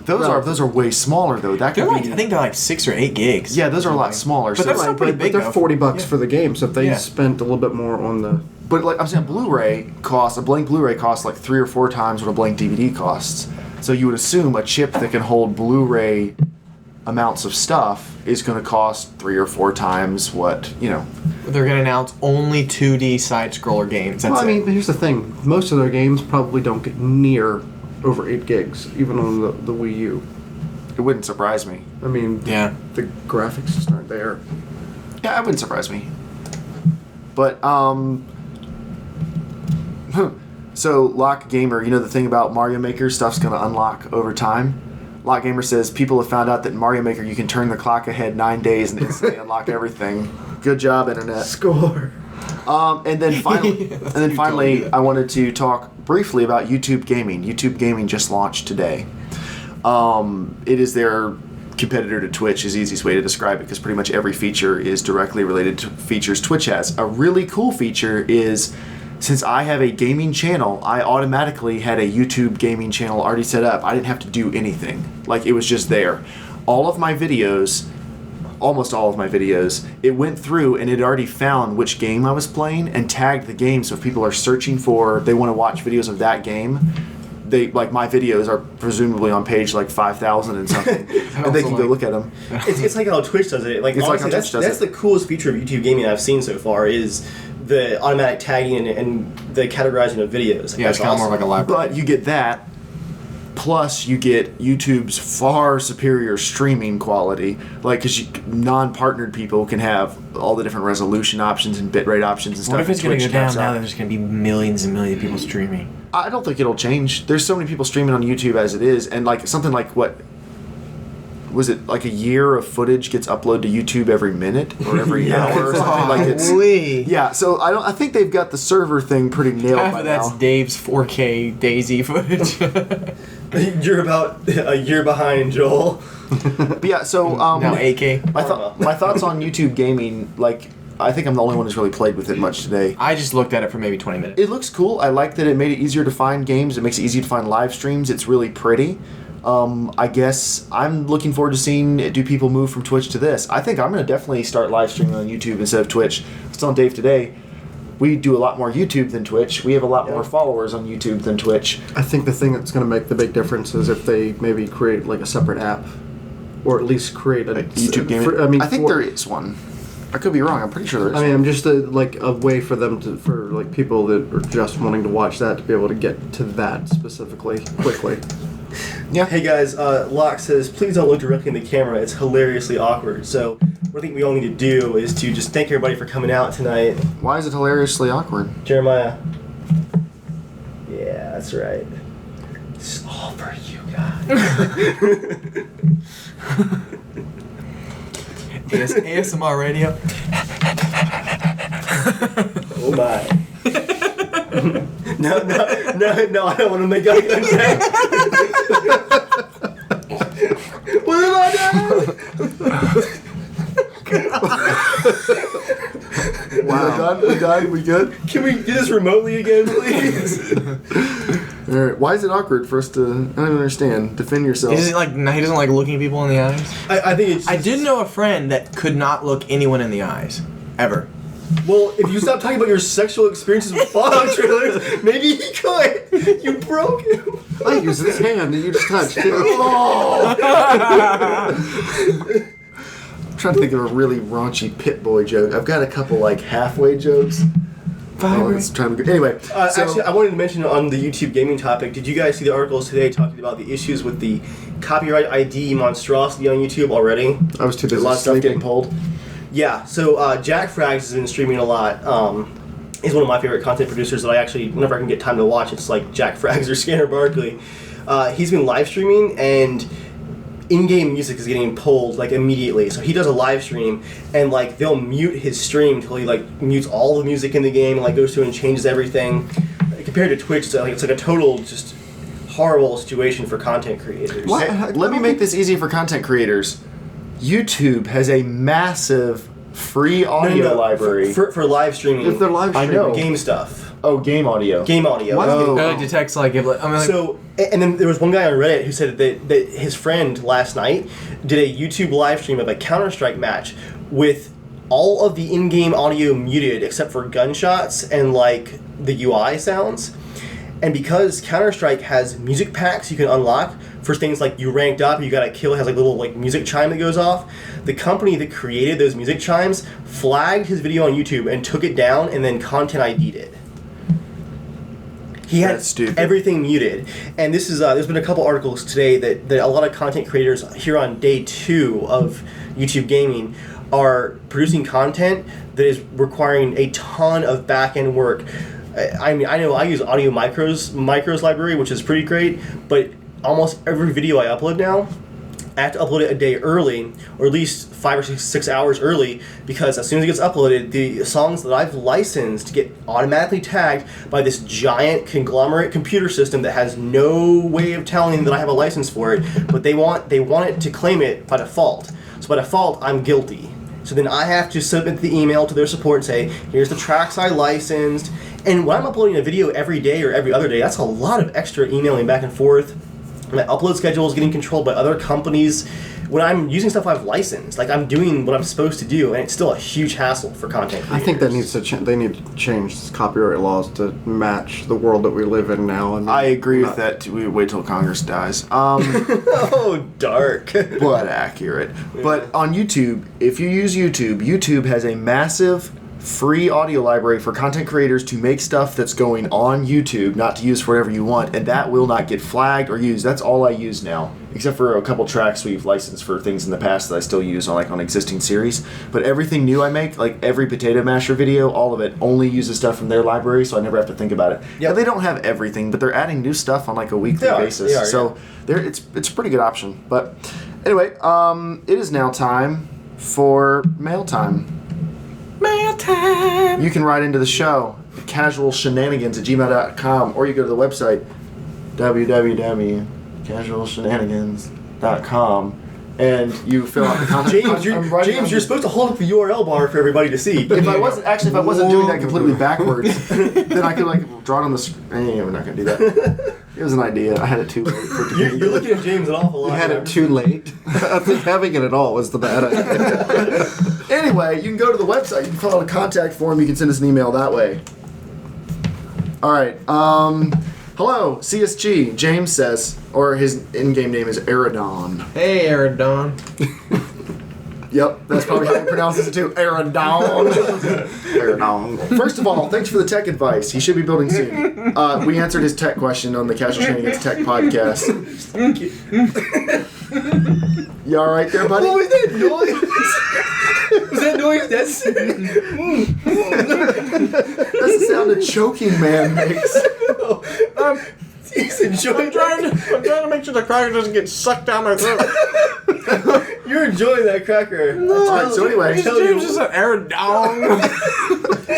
Those are way smaller though. That could they're be, I think they're 6 or 8 gigs. yeah, those are a lot smaller. But that's so, not pretty big, But they're though. $40 Yeah. for the game, so if they Yeah. spent a little bit more on the. but I'm saying a blank Blu-ray costs 3 or 4 times what a blank DVD costs. So you would assume a chip that can hold Blu-ray amounts of stuff is going to cost 3 or 4 times what They're going to announce only 2D side-scroller games. That's Well, I it. mean, here's the thing: most of their games probably don't get near over 8 gigs, even on the Wii U. It wouldn't surprise me. I mean, Yeah. the graphics just aren't there. Yeah, it wouldn't surprise me. But so Lock Gamer, the thing about Mario Maker, stuff's gonna unlock over time. Lock Gamer says people have found out that in Mario Maker you can turn the clock ahead 9 days and instantly unlock everything. Good job, internet. Score. And then finally, I wanted to talk briefly about YouTube Gaming. YouTube Gaming just launched today. It is their competitor to Twitch, is the easiest way to describe it, because pretty much every feature is directly related to features Twitch has. A really cool feature is, since I have a gaming channel, I automatically had a YouTube gaming channel already set up. I didn't have to do anything. It was just there. All of my videos, almost all of my videos, it went through and it already found which game I was playing and tagged the game. So if people are searching they want to watch videos of that game, they like my videos are presumably on page like 5,000 and something, and they can go look at them. It's like how Twitch does it. Like, It's like how honestly, Twitch does that's it. the coolest feature of YouTube gaming I've seen so far is the automatic tagging and the categorizing of videos. Like, Yeah, it's that's kind of more awesome. like a library. But you get that, plus you get YouTube's far superior streaming quality. Like, because non-partnered people can have all the different resolution options and bitrate options and stuff. What if it's going to Twitch go down caps now out. that there's going to be millions and millions of people streaming? I don't think it'll change. There's so many people streaming on YouTube as it is, and like something like what was it, like a year of footage gets uploaded to YouTube every minute or every hour or something like it's. Holy. Yeah, so I think they've got the server thing pretty nailed Half by of that's now. Dave's 4K Daisy footage. You're about a year behind, Joel. But yeah, so Now 8K. my thoughts on YouTube gaming, like I think I'm the only one who's really played with it much today. I just looked at it for maybe 20 minutes. It looks cool. I like that it made it easier to find games. It makes it easy to find live streams. It's really pretty. I guess I'm looking forward to seeing do people move from Twitch to this. I think I'm going to definitely start live streaming on YouTube instead of Twitch. I was telling Dave today, we do a lot more YouTube than Twitch. We have a lot more followers on YouTube than Twitch. I think the thing that's going to make the big difference is if they maybe create like a separate app, or at least create a YouTube gaming. I think for- there is one. I could be wrong. I'm pretty sure there is. I mean, I'm just like a way for them to, for like people that are just wanting to watch that to be able to get to that specifically quickly. Yeah. Hey guys, Locke says, please don't look directly in the camera. It's hilariously awkward. So what I think we all need to do is to just thank everybody for coming out tonight. Why is it hilariously awkward? Jeremiah. Yeah, that's right. It's all for you guys. ASMR radio. Oh my. No, I don't want to make eye contact. What have I done? Wow. We're done? We good? Can we do this remotely again, please? All right. Why is it awkward for us to... I don't even understand. Defend yourself. He doesn't like looking people in the eyes. I think it's... I did know a friend that could not look anyone in the eyes. Ever. Well, if you stop talking about your sexual experiences with Fallout trailers, maybe he could. You broke him. I use this hand that you just touched. I'm trying to think of a really raunchy Pit Boy joke. I've got a couple like halfway jokes. Oh, it's trying to be good. Anyway, so, Actually, I wanted to mention on the YouTube gaming topic, did you guys see the articles today talking about the issues with the copyright ID monstrosity on YouTube already? I was too busy A lot of stuff sleeping. getting pulled. Yeah, so Jack Frags has been streaming a lot. He's one of my favorite content producers that I actually, whenever I can get time to watch, it's like Jack Frags or Scanner Barkley. He's been live streaming, and in-game music is getting pulled like immediately. So he does a live stream, and like they'll mute his stream until he like mutes all the music in the game and like goes through and changes everything. Compared to Twitch, it's like a total just horrible situation for content creators. let me make this easy for content creators. YouTube has a massive free audio library. For live streaming. If they're live I streaming, know. Game stuff. Oh, game audio. Game audio. Why- Oh. It detects like if So, and then there was one guy on Reddit who said that his friend last night did a YouTube live stream of a Counter-Strike match with all of the in-game audio muted except for gunshots and like the UI sounds. And because Counter-Strike has music packs you can unlock for things like you ranked up, you got a kill, it has like a little like music chime that goes off. The company that created those music chimes flagged his video on YouTube and took it down and then content ID'd it. He had That's stupid. everything muted, and this is there's been a couple articles today that a lot of content creators here on day 2 of YouTube gaming are producing content that is requiring a ton of back-end work. I mean, I know I use Audio Micros library, which is pretty great, but almost every video I upload now, I have to upload it a day early, or at least 5 or 6 hours early, because as soon as it gets uploaded, the songs that I've licensed get automatically tagged by this giant conglomerate computer system that has no way of telling that I have a license for it, but they want it to claim it by default. So by default, I'm guilty. So then I have to submit the email to their support and say, here's the tracks I licensed. And when I'm uploading a video every day or every other day, that's a lot of extra emailing back and forth. My upload schedule is getting controlled by other companies. when I'm using stuff I've licensed, like I'm doing what I'm supposed to do, and it's still a huge hassle for content creators. I think that needs to they need to change copyright laws to match the world that we live in now. And I agree with that. We wait till Congress dies. Oh, dark. But accurate. But on YouTube, if you use YouTube, YouTube has a massive free audio library for content creators to make stuff that's going on YouTube, not to use for whatever you want, and that will not get flagged or used. That's all I use now, except for a couple tracks we've licensed for things in the past that I still use on existing series. But everything new I make, like every Potato Masher video, all of it only uses stuff from their library, so I never have to think about it. Yeah, they don't have everything, but they're adding new stuff on a weekly basis. They are, so it's a pretty good option. But anyway, it is now time for mail time. Mail time. You can write into the show at CasualShenanigans@gmail.com, or you go to the website www.casualshenanigans.com and you fill out the content. James, you're supposed to hold up the URL bar for everybody to see. If I wasn't doing that completely backwards, then I could draw it on the screen. We're not gonna do that. It was an idea. I had it too late for it to You're looking at James an awful lot. You had it too late. I think having it at all was the bad idea. Anyway, you can go to the website. You can fill out a contact form. You can send us an email that way. All right. Hello, CSG. James says, or his in-game name is Aerodon. Hey, Aerodon. Yep, that's probably how he pronounces it too. Aerodon. Aerodon. First of all, thanks for the tech advice. He should be building soon. We answered his tech question on the Casual Shenanigans Tech podcast. Thank you. You all right there, buddy? What was that noise? Was that noise? That's the sound a choking man makes. He's enjoying. I'm trying to make sure the cracker doesn't get sucked down my throat. You're enjoying that cracker. All right, so anyway. James is an Aerodon.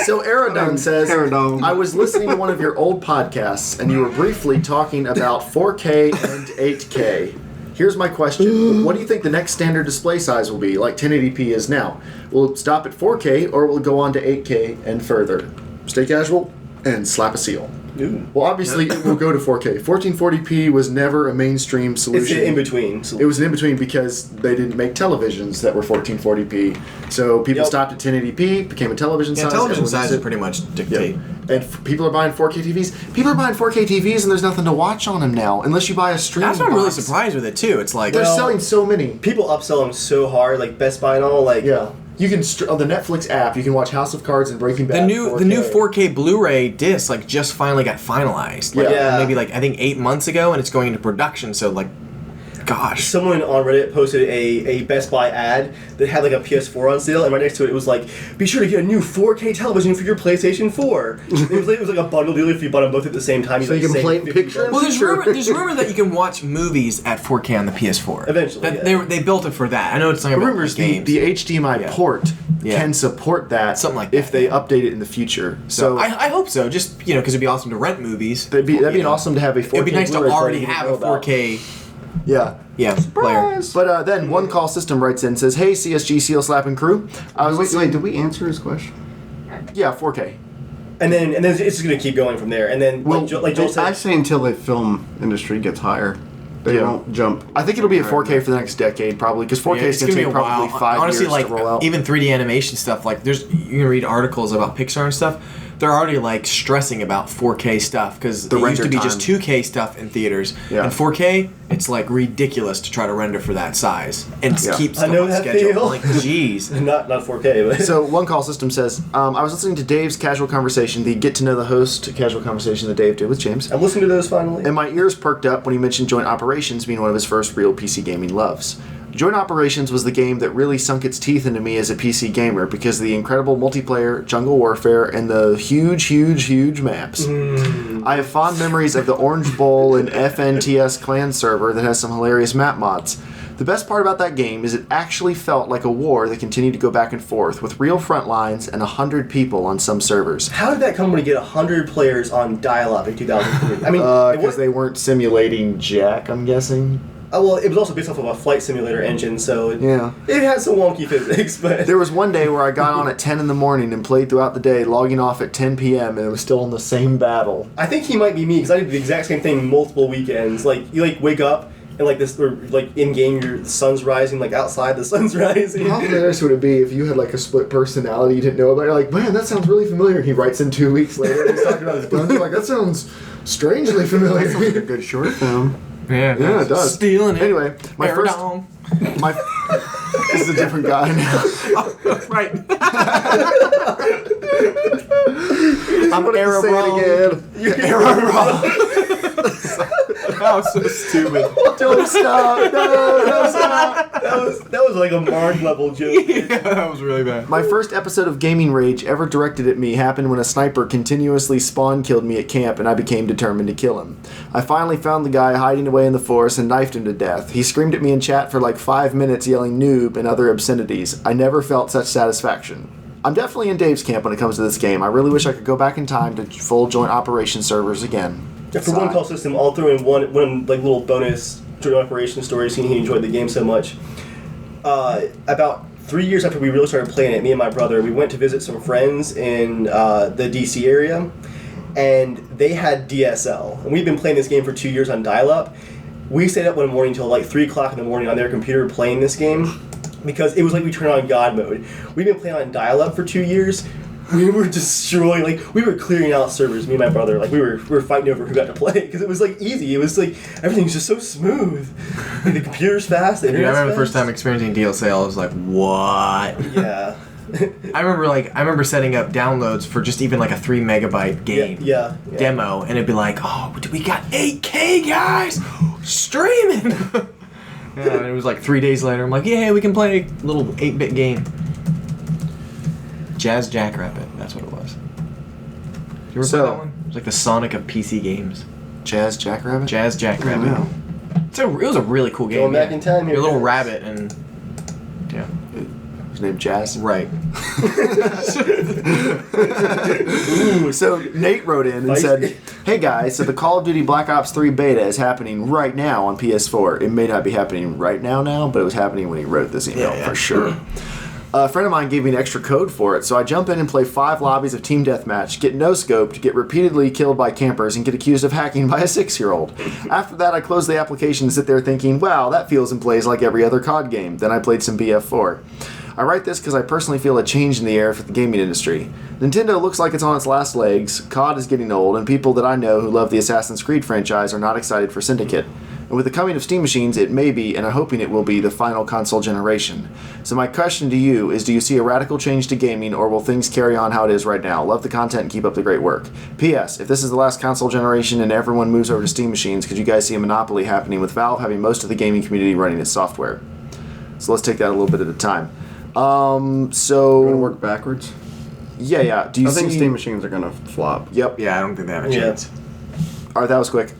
So Aerodon says, Aerodon. I was listening to one of your old podcasts, and you were briefly talking about 4K and 8K. Here's my question. What do you think the next standard display size will be, like 1080p is now? Will it stop at 4K, or will it go on to 8K and further? Stay casual and slap a seal. Ooh. Well, obviously, it will go to 4K. 1440p was never a mainstream solution. It's an in-between. It was an in-between because they didn't make televisions that were 1440p. So people stopped at 1080p, became a television size. Television sizes pretty much dictate. And people are buying 4K TVs. People are buying 4K TVs and there's nothing to watch on them now, unless you buy a streaming That's why I'm really box. surprised with it, too. It's like... They're selling so many. People upsell them so hard, like Best Buy and all. Like, Yeah. You can on the Netflix app. You can watch House of Cards and Breaking Bad. The new 4K Blu-ray disc just finally got finalized. Maybe I think 8 months ago, and it's going into production. So gosh. Someone on Reddit posted a Best Buy ad that had a PS4 on sale, and right next to it, it was like, be sure to get a new 4K television for your PlayStation 4. it was like a bundle deal if you bought them both at the same time. So you can play pictures? Well, there's rumor that you can watch movies at 4K on the PS4. Eventually, They built it for that. I know it's not about rumors the HDMI port can support that, something like if they update it in the future. So I hope so. Just because it'd be awesome to rent movies. that'd be awesome to have a 4K. It'd be nice to Blu-ray already player have you a know about. 4K. Yeah. Player. But then One Call System writes in and says, "Hey CSG Seal Slapping crew, Wait, did we answer his question? Yeah, 4K. And then it's just gonna keep going from there. And then like Joel said, I say until the film industry gets higher, they won't jump. I think it'll be at 4K for the next decade, probably, because 4K is going to take probably 5 Honestly, years to roll out. even 3D animation stuff, you can read articles about Pixar and stuff. They're already stressing about 4K stuff because it used to be just 2K stuff in theaters. Yeah. And 4K, it's ridiculous to try to render for that size and keep stuff I know on that schedule. feel. Jeez. not 4K, but So One Call System says, I was listening to Dave's Casual Conversation, the Get to Know the Host casual conversation that Dave did with James. I'm listening to those finally. And my ears perked up when he mentioned Joint Operations being one of his first real PC gaming loves. Joint Operations was the game that really sunk its teeth into me as a PC gamer because of the incredible multiplayer, jungle warfare, and the huge maps. I have fond memories of the Orange Bowl and FNTS clan server that has some hilarious map mods. The best part about that game is it actually felt like a war that continued to go back and forth with real front lines and 100 people on some servers. How did that come when you get 100 players on dial-up in 2003? I mean, Because they weren't simulating Jack, I'm guessing. well, it was also based off of a flight simulator engine, so it had some wonky physics. But there was one day where I got on at 10 in the morning and played throughout the day, logging off at 10 p.m. and it was still in the same battle. I think he might be me because I did the exact same thing multiple weekends. You wake up and like this, or like in game, the sun's rising, like outside the sun's rising. How hilarious would it be if you had like a split personality you didn't know about? You're like, man, that sounds really familiar. He writes in 2 weeks later. And he's talking about his guns. You're like, that sounds strangely familiar. Sounds like a good short film. Yeah, Yeah, it does. Stealing it. Anyway, my first. Aerodome. My. This is a different guy now. Right. I'm gonna say it again. That was so stupid. Don't stop. No, don't stop. That was like a Marg level joke. Yeah, that was really bad. My first episode of Gaming Rage ever directed at me happened when a sniper continuously spawn killed me at camp and I became determined to kill him. I finally found the guy hiding away in the forest and knifed him to death. He screamed at me in chat for like 5 minutes yelling noob and other obscenities. I never felt such satisfaction. I'm definitely in Dave's camp when it comes to this game. I really wish I could go back in time to full joint operation servers again. Yeah, for one call system, I'll throw in one like little bonus joint operation story, seeing he enjoyed the game so much. About 3 years after we really started playing it, me and my brother, we went to visit some friends in the DC area, and they had DSL. And we've been playing this game for 2 years on dial-up. We stayed up one morning until like 3 o'clock in the morning on their computer playing this game, because it was like we turned on God mode. We've been playing on dial-up for 2 years. We were destroying, like, we were clearing out servers, me and my brother. Like, we were fighting over who got to play, because it was, like, easy. It was, like, everything was just so smooth. Like, the computer's fast, the Dude, I internet's remember the fast. first time experiencing DLSL, I was like, what? Yeah. I remember setting up downloads for just even like a 3 megabyte game Yeah. demo, and it'd be like, oh, we got 8K, guys! Streaming! Yeah, and it was like 3 days later, I'm like, yeah, we can play a little 8-bit game. Jazz Jackrabbit, that's what it was. You ever play that one? It was like the Sonic of PC games. Jazz Jackrabbit? Jazz Jackrabbit. Oh, It was a really cool game. Going back in time here, You're a little guys. rabbit, and yeah. His name Jazz? Right. Ooh, so Nate wrote in and said, hey guys, so the Call of Duty Black Ops 3 beta is happening right now on PS4. It may not be happening right now, but it was happening when he wrote this email for sure. A friend of mine gave me an extra code for it, so I jump in and play 5 lobbies of Team Deathmatch, get no-scoped, get repeatedly killed by campers, and get accused of hacking by a 6-year-old. After that, I close the application and sit there thinking, wow, that feels and plays like every other COD game. Then I played some BF4. I write this because I personally feel a change in the air for the gaming industry. Nintendo looks like it's on its last legs, COD is getting old, and people that I know who love the Assassin's Creed franchise are not excited for Syndicate. And with the coming of Steam machines, it may be, and I'm hoping it will be, the final console generation. So my question to you is, do you see a radical change to gaming, or will things carry on how it is right now? Love the content and keep up the great work. P.S. If this is the last console generation and everyone moves over to Steam machines, could you guys see a monopoly happening with Valve having most of the gaming community running its software? So let's take that a little bit at a time. We're gonna work backwards. Yeah. Do you I think see... Steam machines are gonna flop. Yep. Yeah, I don't think they have a chance. All right, that was quick.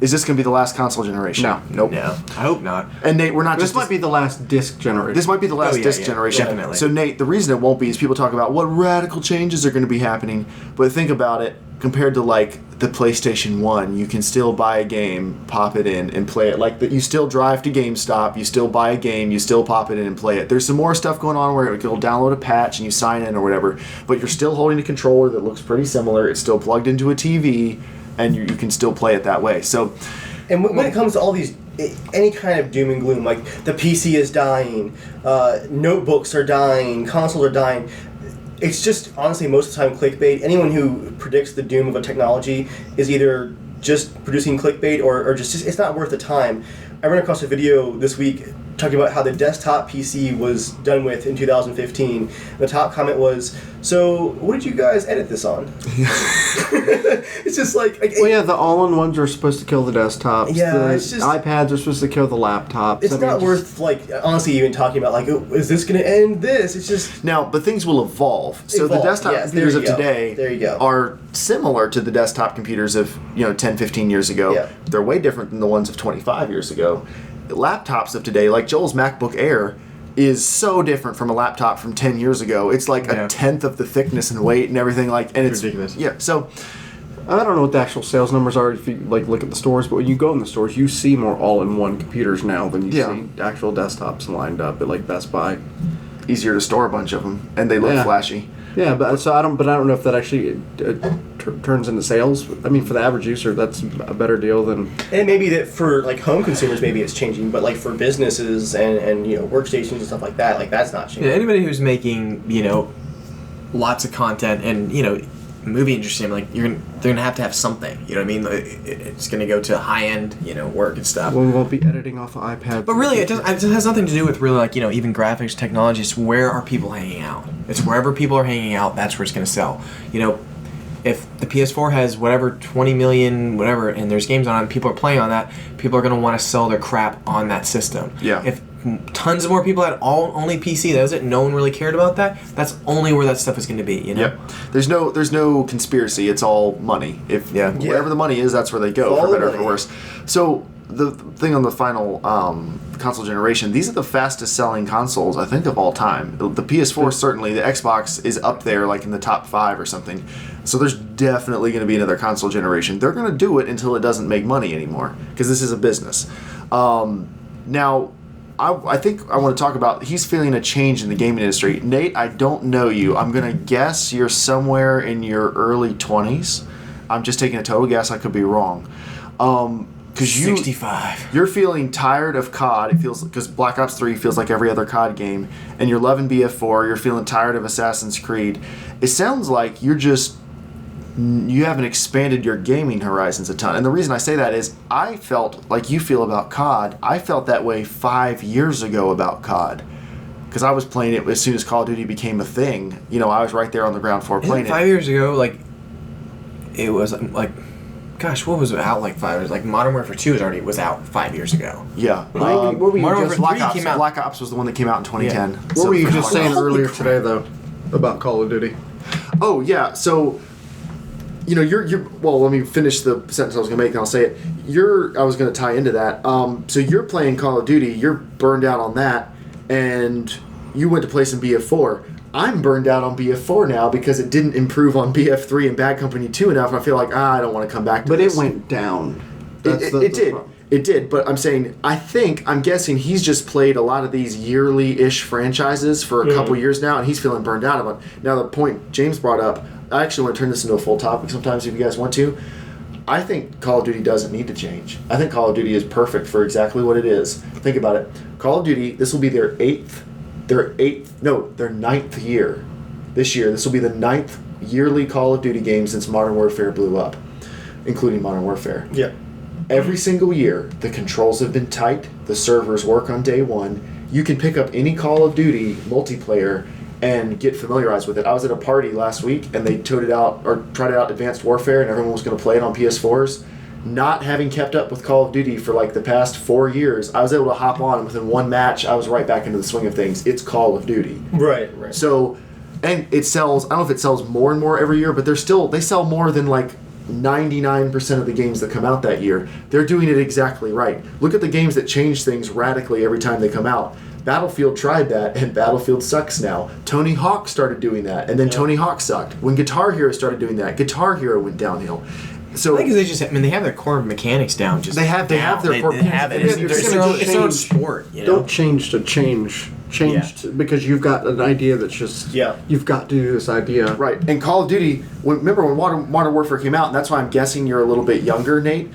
Is this going to be the last console generation? No. Nope. No, I hope not. And Nate, we're not This just... might be the last disc generation. This might be the last disc yeah, generation. definitely. So Nate, the reason it won't be is people talk about what radical changes are going to be happening, but think about it. Compared to like the PlayStation 1, you can still buy a game, pop it in, and play it. Like you still drive to GameStop, you still buy a game, you still pop it in and play it. There's some more stuff going on where you'll download a patch and you sign in or whatever, but you're still holding a controller that looks pretty similar. It's still plugged into a TV, and you can still play it that way. So, And when it comes to all these, any kind of doom and gloom, like the PC is dying, notebooks are dying, consoles are dying, it's just honestly most of the time clickbait. Anyone who predicts the doom of a technology is either just producing clickbait or just it's not worth the time. I ran across a video this week talking about how the desktop PC was done with in 2015. The top comment was, so what did you guys edit this on? It's just like... Well, yeah, the all-in-ones are supposed to kill the desktops. Yeah, the it's just... iPads are supposed to kill the laptops. It's not worth, like, honestly even talking about, like, oh, is this going to end this? It's just... now, but things will evolve. So the desktop computers of today are similar to the desktop computers of 10, 15 years ago. Yeah. They're way different than the ones of 25 years ago. Laptops of today, like Joel's MacBook Air, is so different from a laptop from 10 years ago. It's like a tenth of the thickness and weight and everything. And it's ridiculous. Yeah, so I don't know what the actual sales numbers are if you look at the stores, but when you go in the stores, you see more all-in-one computers now than you see actual desktops lined up at Best Buy. easier to store a bunch of them, and they look flashy. Yeah, but I don't know if that actually turns into sales. I mean, for the average user, that's a better deal than. And maybe that for like home consumers, maybe it's changing, but like for businesses and workstations and stuff like that, like that's not changing. Yeah, anybody who's making lots of content and movie industry, like they're gonna have to have something. You know what I mean? It's gonna go to high end work and stuff. Well, we won't be editing off of iPads. But really, it has nothing to do with really even graphics, technology. It's where are people hanging out? It's wherever people are hanging out. That's where it's gonna sell. If the PS4 has whatever 20 million whatever, and there's games on it, and people are playing on that, people are gonna want to sell their crap on that system. Yeah. If tons of more people had only PC, that was it. No one really cared about that. That's only where that stuff is going to be. Yep. There's no conspiracy. It's all money. Wherever the money is, that's where they go, for better or for worse. So the thing on the final console generation, these are the fastest selling consoles I think of all time. The PS4 certainly. The Xbox is up there, like in the top 5 or something. So there's definitely going to be another console generation. They're going to do it until it doesn't make money anymore, because this is a business. Now, I think I want to talk about, he's feeling a change in the gaming industry. Nate, I don't know you. I'm going to guess you're somewhere in your early 20s. I'm just taking a total guess. I could be wrong. Because 65. You're feeling tired of COD. It feels, because Black Ops 3 feels like every other COD game. And you're loving BF4. You're feeling tired of Assassin's Creed. It sounds like you haven't expanded your gaming horizons a ton. And the reason I say that is I felt like you feel about COD. I felt that way 5 years ago about COD. Because I was playing it as soon as Call of Duty became a thing. I was right there on the ground floor playing it. 5 years ago, it was gosh, what was it out 5 years? Modern Warfare 2 was out 5 years ago. Yeah. Modern Warfare 3 came out. Black Ops was the one that came out in 2010. Yeah. What were you just saying earlier today, though, about Call of Duty? Oh, yeah. So, well, let me finish the sentence I was going to make, and I'll say it. I was going to tie into that. So you're playing Call of Duty, you're burned out on that, and you went to play some BF4. I'm burned out on BF4 now because it didn't improve on BF3 and Bad Company 2 enough, and I feel like, I don't want to come back to this. But it went down. It did. It did, but I'm saying, I'm guessing he's just played a lot of these yearly-ish franchises for a couple years now, and he's feeling burned out of it. Now, the point James brought up, I actually want to turn this into a full topic sometimes if you guys want to. I think Call of Duty doesn't need to change. I think Call of Duty is perfect for exactly what it is. Think about it. Call of Duty, this will be their ninth year. This year, this will be the 9th yearly Call of Duty game since Modern Warfare blew up, including Modern Warfare. Yeah. Every single year, the controls have been tight, the servers work on day one. You can pick up any Call of Duty multiplayer and get familiarized with it. I was at a party last week, and they tried out Advanced Warfare, and everyone was going to play it on PS4s. Not having kept up with Call of Duty for the past 4 years, I was able to hop on, and within one match, I was right back into the swing of things. It's Call of Duty. Right. So, and it sells, I don't know if it sells more and more every year, but they sell more than 99% of the games that come out that year. They're doing it exactly right. Look at the games that change things radically every time they come out. Battlefield tried that, and Battlefield sucks now. Tony Hawk started doing that, and then Tony Hawk sucked. When Guitar Hero started doing that, Guitar Hero went downhill. So I think they have their core mechanics down. They have their core mechanics. It's their own sport. Don't change to change. Because you've got an idea that's just you've got to do this idea. Right. And Call of Duty, remember when Modern Warfare came out, and that's why I'm guessing you're a little bit younger, Nate,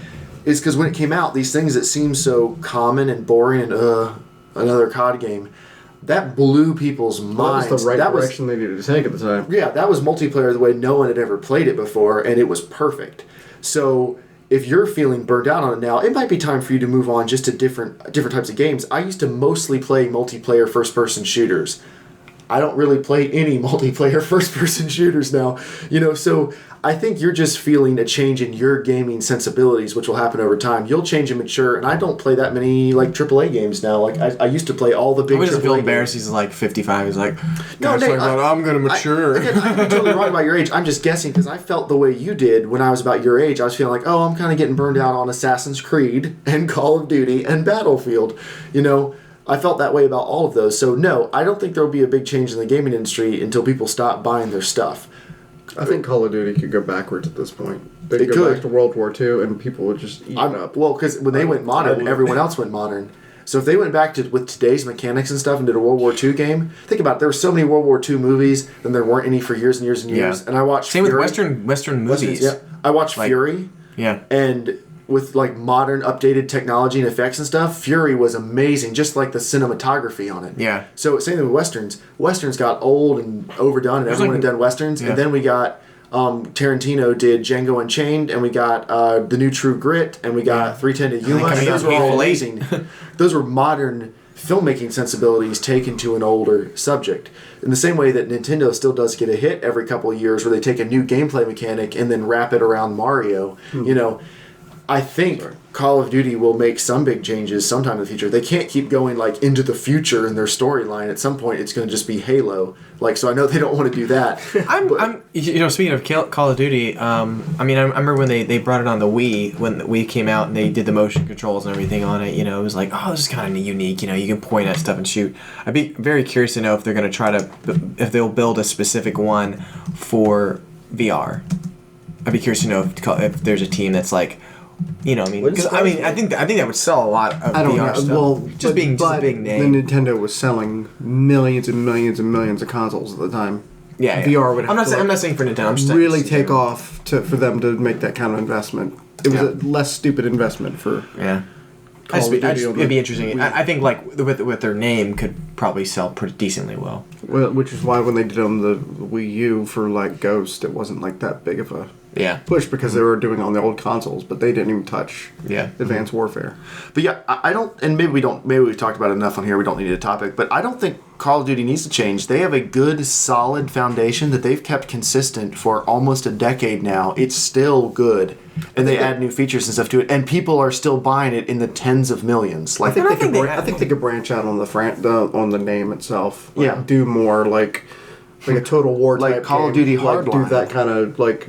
is because when it came out, these things that seem so common and boring and another COD game, that blew people's minds. That was the right direction they needed to take at the time. Yeah, that was multiplayer the way no one had ever played it before, and it was perfect. So if you're feeling burned out on it now, it might be time for you to move on just to different types of games. I used to mostly play multiplayer first-person shooters. I don't really play any multiplayer first-person shooters now. So I think you're just feeling a change in your gaming sensibilities, which will happen over time. You'll change and mature, and I don't play that many AAA games now. I used to play all the big AAA games. Feel embarrassed. He's 55. He's like, no, Nate, I'm going to mature. I could be totally wrong about your age. I'm just guessing because I felt the way you did when I was about your age. I was feeling like, I'm kind of getting burned out on Assassin's Creed and Call of Duty and Battlefield. I felt that way about all of those. So, no, I don't think there will be a big change in the gaming industry until people stop buying their stuff. I think Call of Duty could go backwards at this point. They could go back to World War II, and people would just eat it up. Well, because when they went modern, everyone else went modern. So if they went back to with today's mechanics and stuff and did a World War II game, think about it, there were so many World War II movies, and there weren't any for years and years and years. Yeah. And I watched Same Fury. with Western movies. Yeah, I watched Fury. Yeah. And with like modern updated technology and effects and stuff, Fury was amazing, just like the cinematography on it. Yeah. So same thing with Westerns. Westerns got old and overdone, and everyone had done Westerns. Yeah. And then we got Tarantino did Django Unchained, and we got The New True Grit, and we got 310 to Yuma. coming Those out were all Hateful Eight. amazing. Those were modern filmmaking sensibilities taken to an older subject. In the same way that Nintendo still does get a hit every couple of years where they take a new gameplay mechanic and then wrap it around Mario. You know, I think Call of Duty will make some big changes sometime in the future. They can't keep going like into the future in their storyline. At some point, it's going to just be Halo. Like, so I know they don't want to do that. Speaking of Call of Duty, I remember when they brought it on the Wii, when the Wii came out and they did the motion controls and everything on it, you know, it was like, oh, this is kind of unique, you know, you can point at stuff and shoot. I'd be very curious to know if they're going to if they'll build a specific one for VR. I'd be curious to know if there's a team that's like, you know, I mean, because I think that would sell a lot of VR stuff. Well, just being a big name. The Nintendo was selling millions and millions and millions of consoles at the time. Yeah, VR would have I'm not saying for Nintendo. I'm just really saying, take off for them to make that kind of investment. It was a less stupid investment for Call of Duty. It'd be interesting. I think like with their name could probably sell pretty decently well. Well, which is why when they did on the Wii U for like Ghost, it wasn't like that big of a push because they were doing it on the old consoles, but they didn't even touch Advanced Warfare. But yeah, I don't, and maybe we've talked about it enough on here, we don't need a topic, but I don't think Call of Duty needs to change. They have a good, solid foundation that they've kept consistent for almost a decade now. It's still good. And they add new features and stuff to it, and people are still buying it in the tens of millions. Like, I think they could branch out on on the name itself. Like, do more like a Total War type like Call of Duty Hardline. Do that kind of like.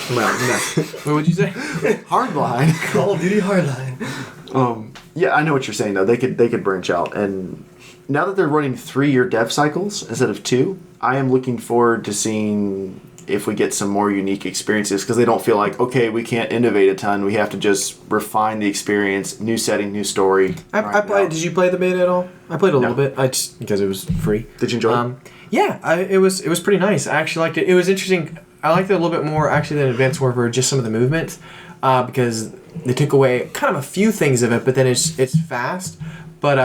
Well, no. What would you say? Hardline. Call of Duty Hardline. Yeah, I know what you're saying though. They could branch out, and now that they're running 3-year dev cycles instead of 2, I am looking forward to seeing if we get some more unique experiences, because they don't feel like, okay, we can't innovate a ton. We have to just refine the experience, new setting, new story. I played. Did you play the beta at all? I played a little bit. Because it was free. Did you enjoy it? Yeah, it was pretty nice. I actually liked it. It was interesting. I liked it a little bit more actually than Advanced Warfare, just some of the movement, because they took away kind of a few things of it, but then it's fast, but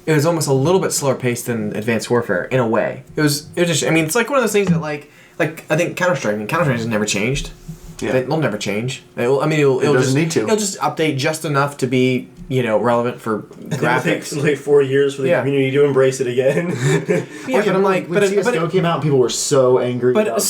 it was almost a little bit slower paced than Advanced Warfare in a way. It was just, I mean, it's like one of those things that like I think Counter-Strike has never changed. Yeah. They'll never change. It'll doesn't need to. It'll just update just enough to be, you know, relevant for graphics. It'll take 4 years for the community to embrace it again. But I'm like, when CS:GO came out, people were so angry. But it was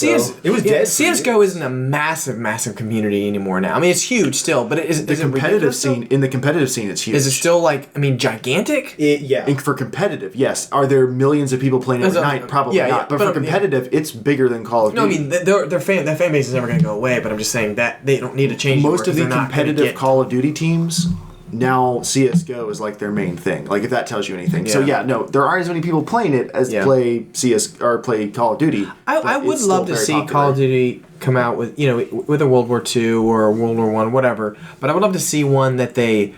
dead. CS:GO isn't a massive community anymore now. I mean, it's huge still, but is the competitive scene? In the competitive scene, it's huge. Is it still like? I mean, gigantic? And for competitive, yes. Are there millions of people playing every night? Probably not. But for competitive, it's bigger than Call of Duty. No, I mean, their fan base is never going to go away. But I'm just saying that they don't need to change. Most of the competitive Call of Duty teams now CS:GO is like their main thing. Like, if that tells you anything. Yeah. So yeah, no, there aren't as many people playing it as play CS or play Call of Duty. I would love to see Call of Duty come out with, you know, with a World War II or a World War I, whatever. But I would love to see one that they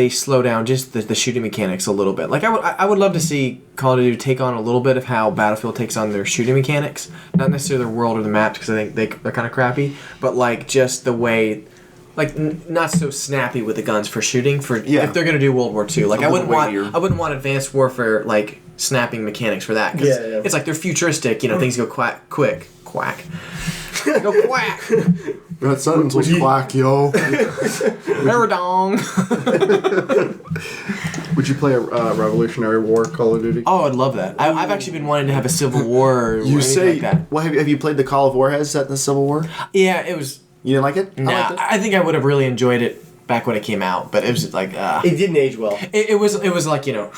slow down just the shooting mechanics a little bit. Like, I would love to see Call of Duty take on a little bit of how Battlefield takes on their shooting mechanics. Not necessarily their world or the maps, because I think they're kind of crappy. But like just the way. Like, not so snappy with the guns for shooting. If they're gonna do World War II, like I wouldn't want Advanced Warfare like snapping mechanics for that, because it's like they're futuristic. You know, things go quack. Go quack. That sentence was quack, yo. Meridong. Would you play a Revolutionary War Call of Duty? Oh, I'd love that. I've actually been wanting to have a Civil War. Or anything like that. Well, have you played the Call of Warhead set in the Civil War? Yeah, it was. You didn't like it? Nah, I think I would have really enjoyed it back when it came out, but it was like it didn't age well. It was like, you know,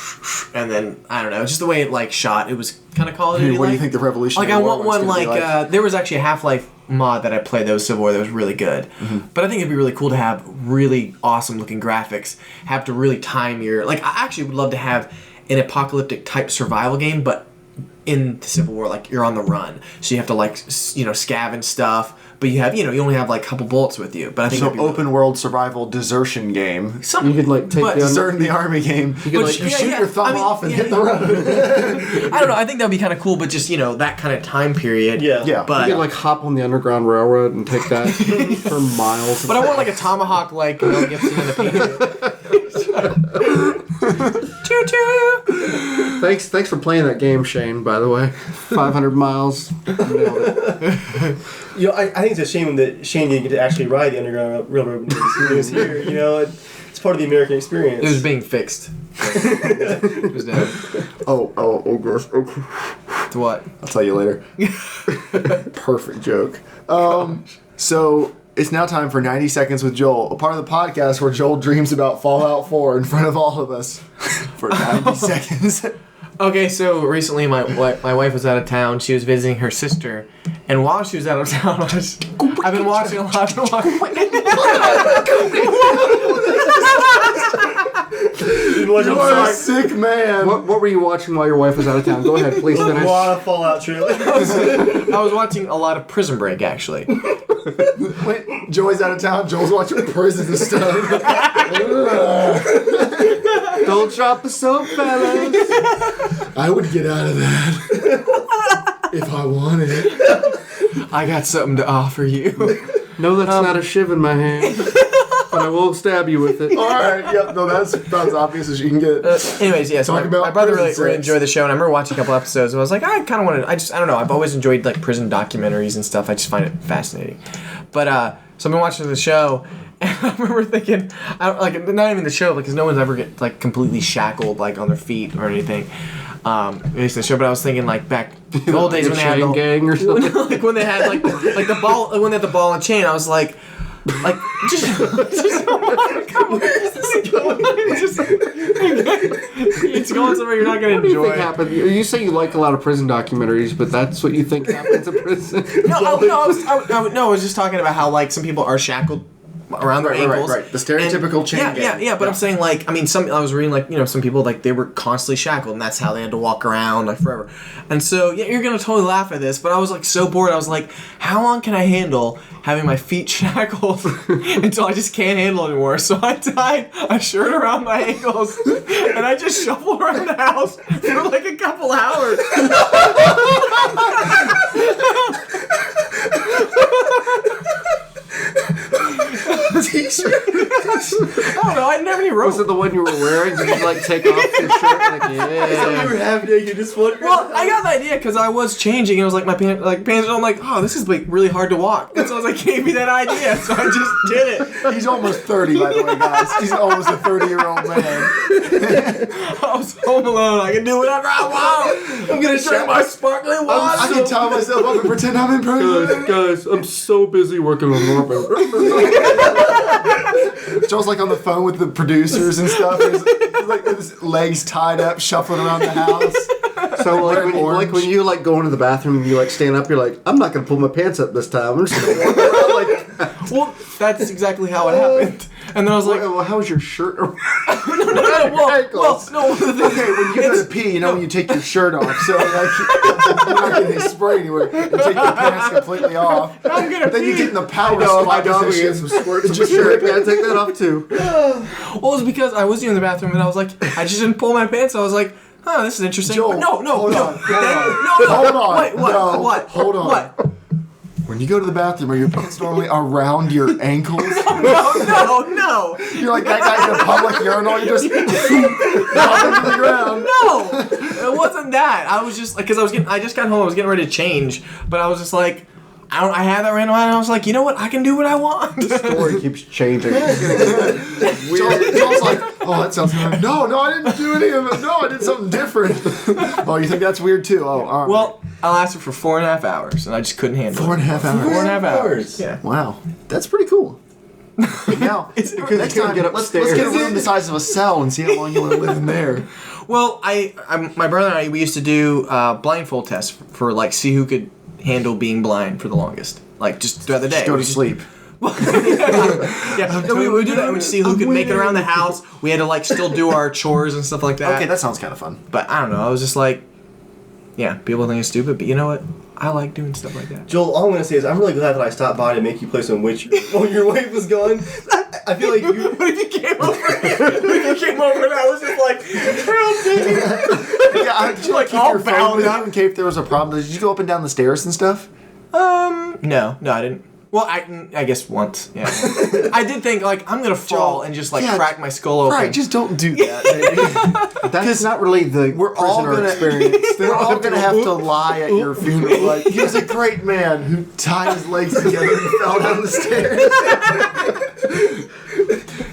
and then I don't know, just the way it like shot. It was kind of Call of Duty. What do you think the Revolutionary War? Like, I want one like there was actually a Half-Life mod that I played that was Civil War that was really good. Mm-hmm. But I think it'd be really cool to have really awesome looking graphics. Have to really time your I actually would love to have an apocalyptic type survival game, but in the Civil War, like you're on the run, so you have to like scav and stuff. But you have you only have like a couple bullets with you. But I think So open world survival desertion game. some, You could like take but- the Desert in the army game. You But you yeah, shoot yeah. your thumb I mean, off and yeah, hit the road. I don't know. I think that'd be kind of cool, but just that kind of time period. Yeah. Yeah. But You could like hop on the Underground Railroad and take that for miles. But I want like a tomahawk like Mel Gibson in the Patriot. Choo choo. Thanks for playing that game, Shane. By the way, 500 miles. Nailed it. I think it's a shame that Shane didn't get to actually ride the Underground Railroad when he was here. It's part of the American experience. It was being fixed. It was dead. Oh, gosh. Oh. To what? I'll tell you later. Perfect joke. So it's now time for 90 Seconds with Joel, a part of the podcast where Joel dreams about Fallout 4 in front of all of us for 90 seconds. Okay, so recently my wife was out of town. She was visiting her sister, and while she was out of town, I've been watching a lot. You are a sick man. What were you watching while your wife was out of town? Go ahead, please a finish. lot of Fallout trailers. I was watching a lot of Prison Break, actually. When Joey's out of town, Joel's watching prison stuff. Don't drop the soap, fellas. I would get out of that if I wanted it. I got something to offer you. No, that's not a shiv in my hand. But I will stab you with it. All right, yep, no, that's about as obvious as you can get. Anyways, yeah, so Talk my about brother prison really sex. enjoyed the show, and I remember watching a couple episodes, and I was like, I kind of wanted, I don't know, I've always enjoyed, like, prison documentaries and stuff. I just find it fascinating. But, so I've been watching the show, and I remember thinking, not even the show, because no one's ever get, like, completely shackled, like, on their feet or anything. At least the show, but I was thinking, like, back in the old days when they had Chain gang or something. like, when they had, like the ball, when they had the ball and chain, I was like, just where is this going? It's going somewhere you're not going What to do you enjoy. think happened? You say you like a lot of prison documentaries, but that's what you think happens in prison? I was just talking about how like some people are shackled around their ankles. Right. The stereotypical chain gang. Yeah. But I'm saying like, I mean, I was reading like some people like they were constantly shackled and that's how they had to walk around like forever. And so yeah, you're gonna totally laugh at this, but I was like so bored. I was like, how long can I handle having my feet shackled until I just can't handle it anymore? So I tied a shirt around my ankles and I just shuffled around the house for like a couple hours. I don't know. I didn't have any rope. Was it the one you were wearing? Did you like take off your shirt? Like, yeah. You were half naked, just floating. Well, I got the idea because I was changing and it was like my pants. I'm like, oh, this is like really hard to walk. And so I was like, gave me that idea, so I just did it. He's almost 30, by the way, guys. He's almost a 30-year-old man. I was home alone. I can do whatever I want. I'm gonna drink my sparkling water. I can tie myself up and pretend I'm in prison. Guys, I'm so busy working on Norbert. Joel's like on the phone with the producers and stuff. He's like with his legs tied up, shuffling around the house. So Wearing orange. when you like go into the bathroom and you like stand up, you're like, I'm not gonna pull my pants up this time. I'm just gonna walk around like. Well, that's exactly how it happened. And then I was like, Well, how was your shirt? well, ankles. no. Okay, when you go to pee, when you take your shirt off, so like you're not getting spray anywhere. You take your pants completely off. I'm gonna Then you pee. get in the power I squat know, we position. get some squirts of Just shirt. rip it. Gotta take that off too. Well, it was because I was in the bathroom and I was like, I just didn't pull my pants. I was like, oh, this is interesting. Joel, no. hold on. Hold on. Wait, what? No, What? hold on. What? When you go to the bathroom, are your pants normally around your ankles? No. You're like that guy in a public urinal. You just drop into the ground. No, it wasn't that. I was just like, because I just got home. I was getting ready to change, but I was just like, I had that random idea. And I was like, you know what? I can do what I want. Story keeps changing. Joel's like, oh, that sounds good. No, I didn't do any of it. No, I did something different. Oh, you think that's weird too? Oh, all right. Well, I lasted for 4.5 hours, and I just couldn't handle it. 4.5 hours. 4.5 hours. Yeah. Wow, that's pretty cool. Now, next time, get let's upstairs. get a room the size of a cell and see how long you want to live in there. Well, my brother and I, we used to do blindfold tests for like see who could handle being blind for the longest, like just throughout the day. Just go to We sleep. Yeah, so we would do that. We'd see who could make it around the house. We had to like still do our chores and stuff like that. Okay, that sounds kind of fun. But I don't know. I was just like, yeah, people think it's stupid, but you know what? I like doing stuff like that. Joel, all I'm gonna say is I'm really glad that I stopped by to make you play some Witcher while your wife was gone. I feel like you. What if you came over? What if you came over and I was just like, Yeah, did you like keep all your phone bound with up? you in case there was a problem? Did you go up and down the stairs and stuff? No, I didn't. Well, I guess once. Yeah, I did think like I'm gonna fall and just like Yeah, crack my skull open. Right, just don't do that. Baby. That's not really the We're all prisoner gonna experience. we're all gonna have to lie at your funeral. Like he was a great man who tied his legs together and fell down the stairs.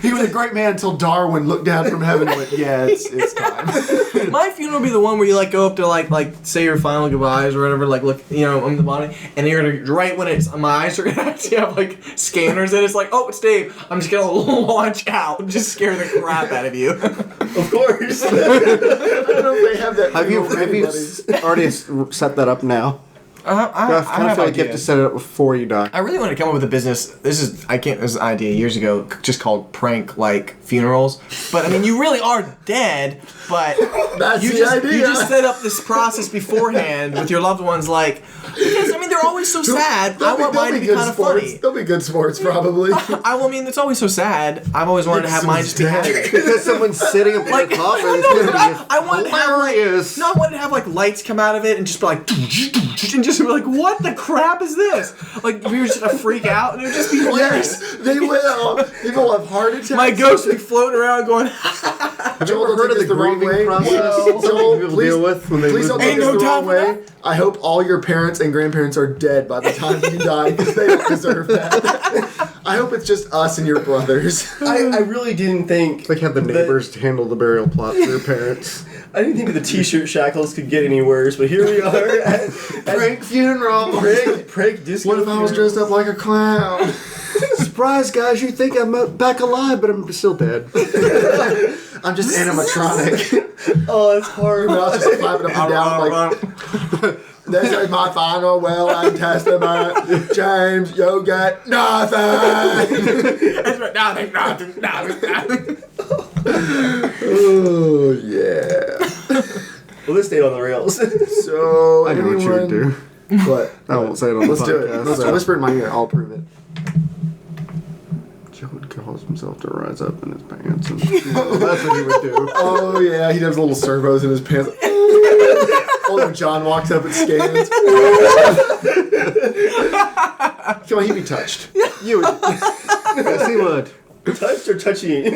He was a great man until Darwin looked down from heaven and went, "Yeah, it's time." My funeral will be the one where you like go up to like say your final goodbyes or whatever, like look, you know, on the body, and you're gonna right when it's my eyes are gonna actually have like scanners, and it's like, oh, it's Dave. I'm just gonna launch out and just scare the crap out of you. Of course. I don't know if they have that. Have you funeral buddies. already set that up now? I kind of feel like you have to set it up before you die. I really want to come up with a business. This is an idea years ago, just called prank like funerals. But I mean, you really are dead. But That's you the just idea. you just set up this process beforehand with your loved ones, like because I mean they're always so sad. I want mine to be kind of funny. They'll be good sports, probably. I mean, it's always so sad. I've always wanted to have mine just be happy. Because someone's sitting up in Like, the coffin. no, It's gonna be I wanted to have like, hilarious. no, I wanted to have like lights come out of it and just be like, and just be like, what the crap is this? Like we were just gonna freak out and it would just be hilarious. Yes, they will. People have heart attacks. My ghost would be floating around going, Have you Joel, ever don't heard take of the this the wrong grieving way. process? Well, Joel, People please- deal with when they Please lose don't their take Ain't this no the wrong time for way. I hope all your parents and grandparents are dead by the time you die because they don't deserve that. I hope it's just us and your brothers. I really didn't think. Like have the that- neighbors handle the burial plot for your parents. I didn't think that the T-shirt shackles could get any worse, but here we are at Prank funeral. prank disco. What if I was dressed up like a clown? Surprise, guys! You think I'm back alive, but I'm still dead. I'm just animatronic. Oh, that's horrible. I was just clapping up and down like, this is my final will and testament. James, you get nothing. nothing. Oh, yeah. Well, this stayed on the rails. So, I know what you would do. What? I won't say it on Let's the do podcast. it. Let's so. whisper in my ear. I'll prove it. Joe would cause himself to rise up in his pants, and that's what he would do. Oh, yeah. He does little servos in his pants. Oh, when John walks up and scans. Come on, he'd be touched. You would. Yes, he would. Touched or touchy?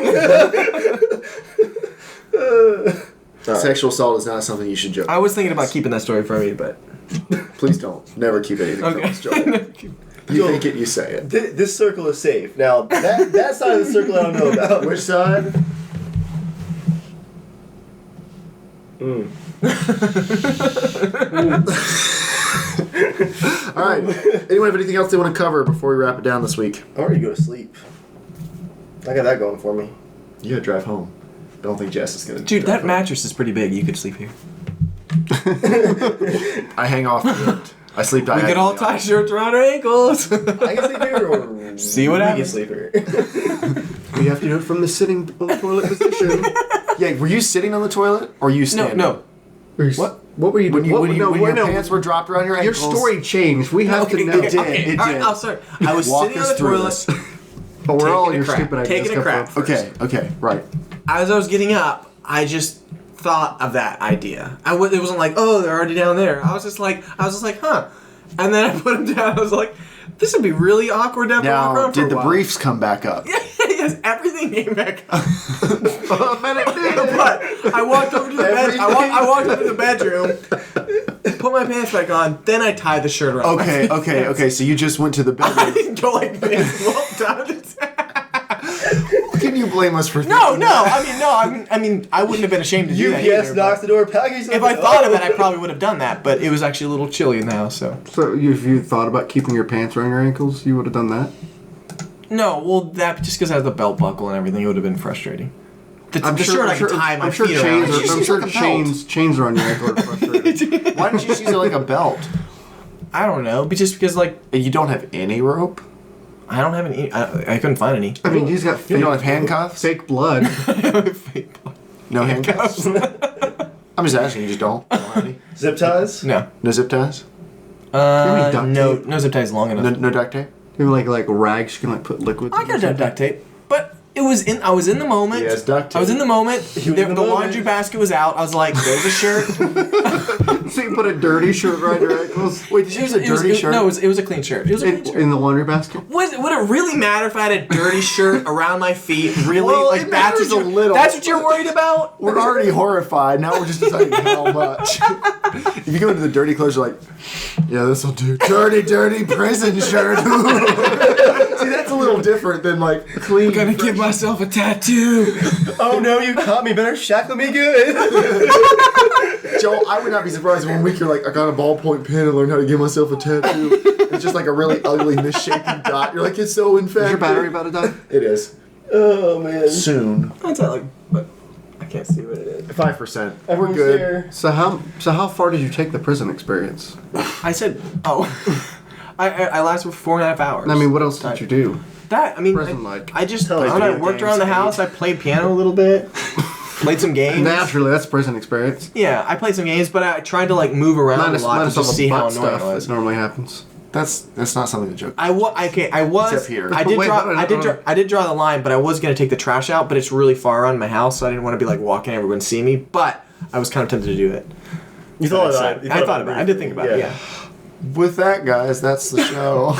Sexual assault is not something you should joke. I was thinking about keeping that story from you, but Please don't. Never keep anything from us, Joel. You think it, you say it. This circle is safe. Now, that side of the circle I don't know about. Which side? All right. Anyone have anything else they want to cover before we wrap it down this week? I'm ready to go to sleep. I got that going for me. You gotta drive home. Don't think Jess is gonna. dude, drive that home. mattress is pretty big. You could sleep here. I hang off the end. I sleep We diagonally. could all tie shirts around our ankles. I can sleep here or See what we happens. can sleep here. We have to do it from the sitting on the toilet position. Yeah, were you sitting on the toilet or you standing? no. What? What were you When doing? you when your pants were dropped around your Your ankles? story changed. We have to know. It did. It All right, did. I'll start. I was Walk sitting on us the through toilet. this. But we're all Taking a your crap. stupid ideas. Taking a come crap. from. Okay, right. As I was getting up, I just thought of that idea. It wasn't like, oh, they're already down there. I was just like, huh. And then I put them down. I was like, this would be really awkward to have to walk Now, around for did a the while. briefs come back up? Yes, everything came back up. But it did. But I walked over to the bed. I walked over to the bedroom, put my pants back on, then I tied the shirt around. Okay. So you just went to the I bedroom. didn't go like this. Well, down the Can you blame us for No. thinking that? I mean, I wouldn't have been ashamed to do that UPS either. knocks but the door, package. if I thought of it, I probably would have done that. But it was actually a little chilly in the house, so. So if you thought about keeping your pants around your ankles, you would have done that? No, well, that just because I have the belt buckle and everything, it would have been frustrating. The shirt I could tie my feet around. chains I'm Use sure like a belt. chains are on your ankle are frustrating. Why didn't you just use it like a belt? I don't know, but just because like You don't have any rope? I don't have any. I couldn't find any. I mean, he's got You don't have handcuffs? fake blood. Fake blood. No handcuffs? I'm just asking. You just don't have any? Zip ties? No. No zip ties? any duct No, tape? no zip ties long enough. No duct tape? Maybe like rags you can like put liquids. I got that duct tape, but I was in the moment. Yes, duct tape. I was in the moment. was in the moment. Laundry basket was out. I was like, "There's a shirt." So you put a dirty shirt right in your ankles. Wait, did you use a dirty shirt? No, it was a clean shirt. It was a clean shirt. In the laundry basket. Would it really matter if I had a dirty shirt around my feet? Really? Well, like it that's matters what a you're, little. That's what you're worried about? We're already horrified. Now we're just deciding how much. If you go into the dirty clothes, you're like, yeah, this will do. Dirty prison shirt. See, that's a little different than like clean. I'm gonna give myself a tattoo. Oh no, you caught me. Better shackle me good. Joel, I would not be surprised if 1 week you're like, I got a ballpoint pen and learned how to give myself a tattoo. It's just like a really ugly, misshapen dot. You're like, it's so infected. Is your battery about to die? It is. Oh man. Soon. That's not like, but I can't see what it is. 5%. We're Everyone's good. there. So how far did you take the prison experience? I said, I lasted for 4.5 hours. I mean, what else did you do? That, I mean, Prison-like. I just, Tell me I video worked games, around the house. I played piano a little bit. Played some games. Naturally, that's prison experience. Yeah, I played some games, but I tried to like move around a lot to all just the see how butt annoying it stuff was. that normally happens. That's not something to joke. I was. Except here. I did Wait, draw. hold on, I did hold draw. on. I did draw the line, but I was gonna take the trash out. But it's really far around my house, so I didn't want to be like walking. Everyone see me. But I was kind of tempted to do it. You thought about it. I thought about it. I did think about it. Yeah. With that, guys, that's the show.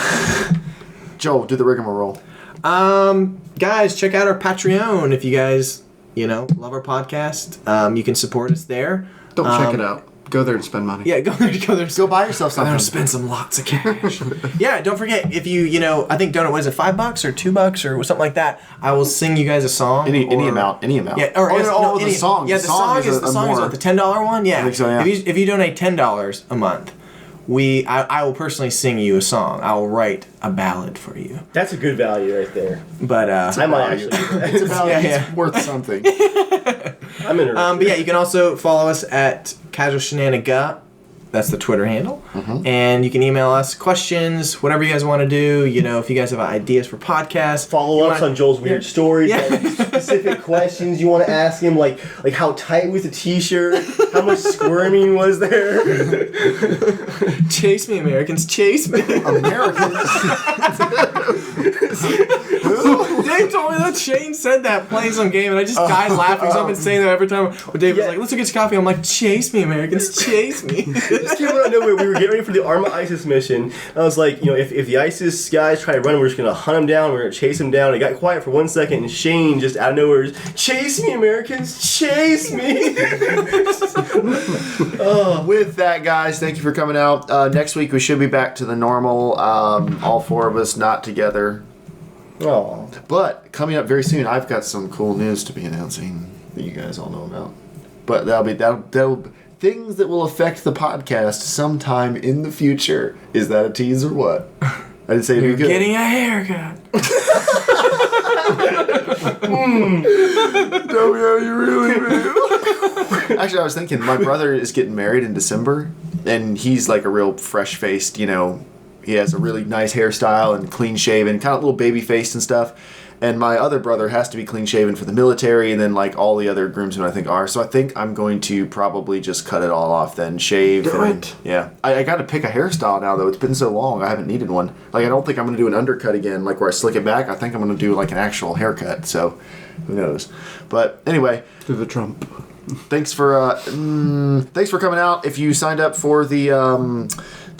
Joel, do the rigmarole. Guys, check out our Patreon if you guys, love our podcast. You can support us there. Don't check it out. Go there and spend money. Yeah, go there. Go buy yourself I'm something. gonna spend some lots of cash. Yeah, don't forget if you, I think donate. What is it, $5 or $2 or something like that? I will sing you guys a song. Any amount. Yeah, or the song. Yeah, the song is more. the $10 one. Yeah, I think so, yeah. If you donate $10 a month, I will personally sing you a song. I will write a ballad for you. That's a good value right there. But I might actually. It's about Yeah. it's worth something. I'm interested. but yeah, you can also follow us at CasualShenanigans. That's the Twitter handle. And you can email us questions, whatever you guys want to do. If you guys have ideas for podcasts. Follow ups on Joel's weird stories, Yeah. like specific questions you want to ask him, like how tight was the t-shirt, how much squirming was there. Chase me, Americans, chase me. Americans. Dave told me that Shane said that playing some game, and I just died laughing. So I've been saying that every time. When Dave was like, "Let's go get some coffee," I'm like, "Chase me, Americans, chase me." This came out of nowhere. We were getting ready for the Arma ISIS mission. And I was like, if the ISIS guys try to run, we're just gonna hunt them down. We're gonna chase them down. It got quiet for 1 second, and Shane just out of nowhere was, "Chase me, Americans, chase me." With that, guys, thank you for coming out. Next week we should be back to the normal. All four of us not together. Oh, But coming up very soon, I've got some cool news to be announcing that you guys all know about. But that'll things that will affect the podcast sometime in the future. Is that a tease or what? I didn't say it'd be good. Getting a haircut. Tell me how you really feel. Actually, I was thinking, my brother is getting married in December, and he's like a real fresh-faced, he has a really nice hairstyle and clean-shaven, kind of little baby-faced and stuff. And my other brother has to be clean-shaven for the military, and then like all the other groomsmen I think are. So I think I'm going to probably just cut it all off, then shave. Do it. Yeah. I got to pick a hairstyle now, though. It's been so long, I haven't needed one. Like, I don't think I'm going to do an undercut again, like where I slick it back. I think I'm going to do like an actual haircut, so who knows. But anyway, Through the Trump. thanks for coming out. If you signed up for the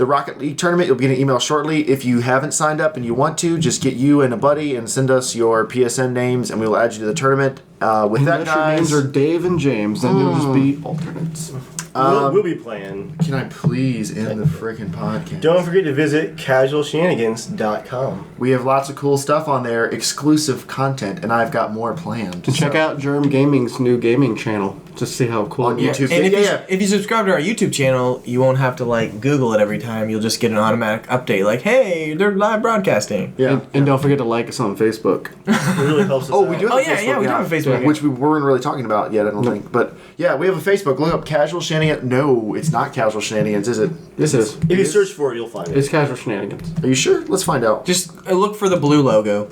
Rocket League tournament, you'll get an email shortly. If you haven't signed up and you want to, just get you and a buddy and send us your PSN names, and we will add you to the tournament. With that, Unless your guys, names are Dave and James, then you'll just be alternates. we'll be playing. can I please end the freaking podcast? Don't forget to visit CasualShenanigans.com. We have lots of cool stuff on there, exclusive content, and I've got more planned. And check out Germ Gaming's new gaming channel to see how cool On it looks. YouTube. And Yeah. if you subscribe to our YouTube channel, you won't have to like Google it every time. You'll just get an automatic update like, "Hey, they're live broadcasting." Yeah. And don't forget to like us on Facebook. It really helps us Oh, out. we do have Oh, a yeah, Facebook, yeah, we do have a Facebook. which we weren't really talking about yet, I don't think. But yeah, we have a Facebook. Look up Casual Shenanigans. No, it's not Casual Shenanigans, is it? This is. If you search for it, you'll find it. It's Casual Shenanigans. Are you sure? Let's find out. Just look for the blue logo.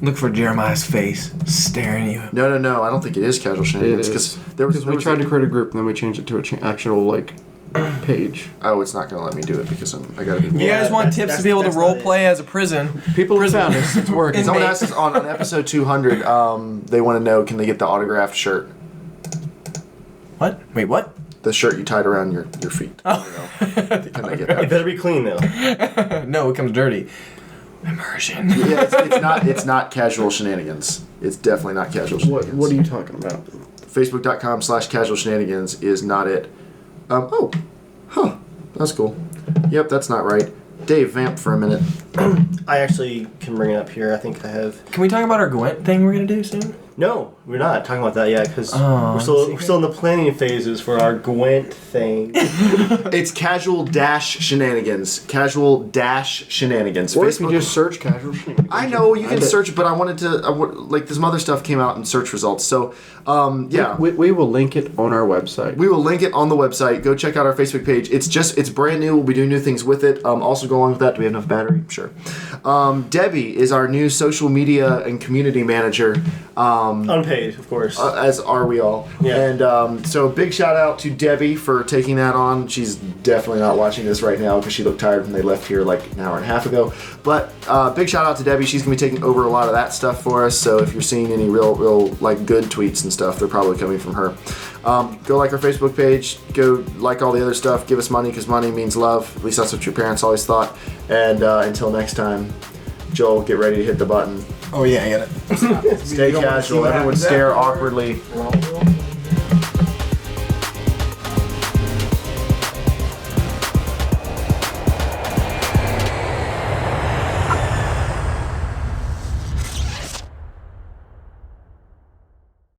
Look for Jeremiah's face staring at you. No. I don't think it is Casual Shenanigans It because is. Because we tried to create a group and then we changed it to actual like page. Oh, it's not gonna let me do it because I gotta be. You guys want tips to be able to role play as a prison? People have found us. It's working. Someone asked us on episode 200. They want to know, can they get the autographed shirt? What? Wait, what? The shirt you tied around your feet. Oh. Can they get It that? better be clean though. No, it comes dirty. Immersion. Yeah, it's not casual shenanigans. It's definitely not casual shenanigans. What are you talking about? Facebook.com/casualshenanigans is not it. That's cool. Yep, that's not right. Dave, vamp for a minute. I actually can bring it up here. I think I have. Can we talk about our Gwent thing we're gonna do soon? No, we're not talking about that yet because Oh, we're still in the planning phases for our Gwent thing. It's casual-shenanigans. Casual-shenanigans. Or if you just search casual shenanigans. I know you can search, but I wanted to like some other stuff came out in search results. So yeah, We will link it on our website. we will link it on the website. Go check out our Facebook page. It's brand new. We'll be doing new things with it. Also go along with that. Do we have enough battery? Sure. Debbie is our new social media and community manager. Unpaid, of course. As are we all. Yeah. And so big shout out to Debbie for taking that on. She's definitely not watching this right now because she looked tired when they left here like an hour and a half ago. But big shout out to Debbie. She's going to be taking over a lot of that stuff for us. So if you're seeing any real like good tweets and stuff, they're probably coming from her. Go like our Facebook page. Go like all the other stuff. Give us money because money means love. At least that's what your parents always thought. And until next time, Joel, get ready to hit the button. Oh yeah, I get it. Stay casual. Everyone stare awkwardly.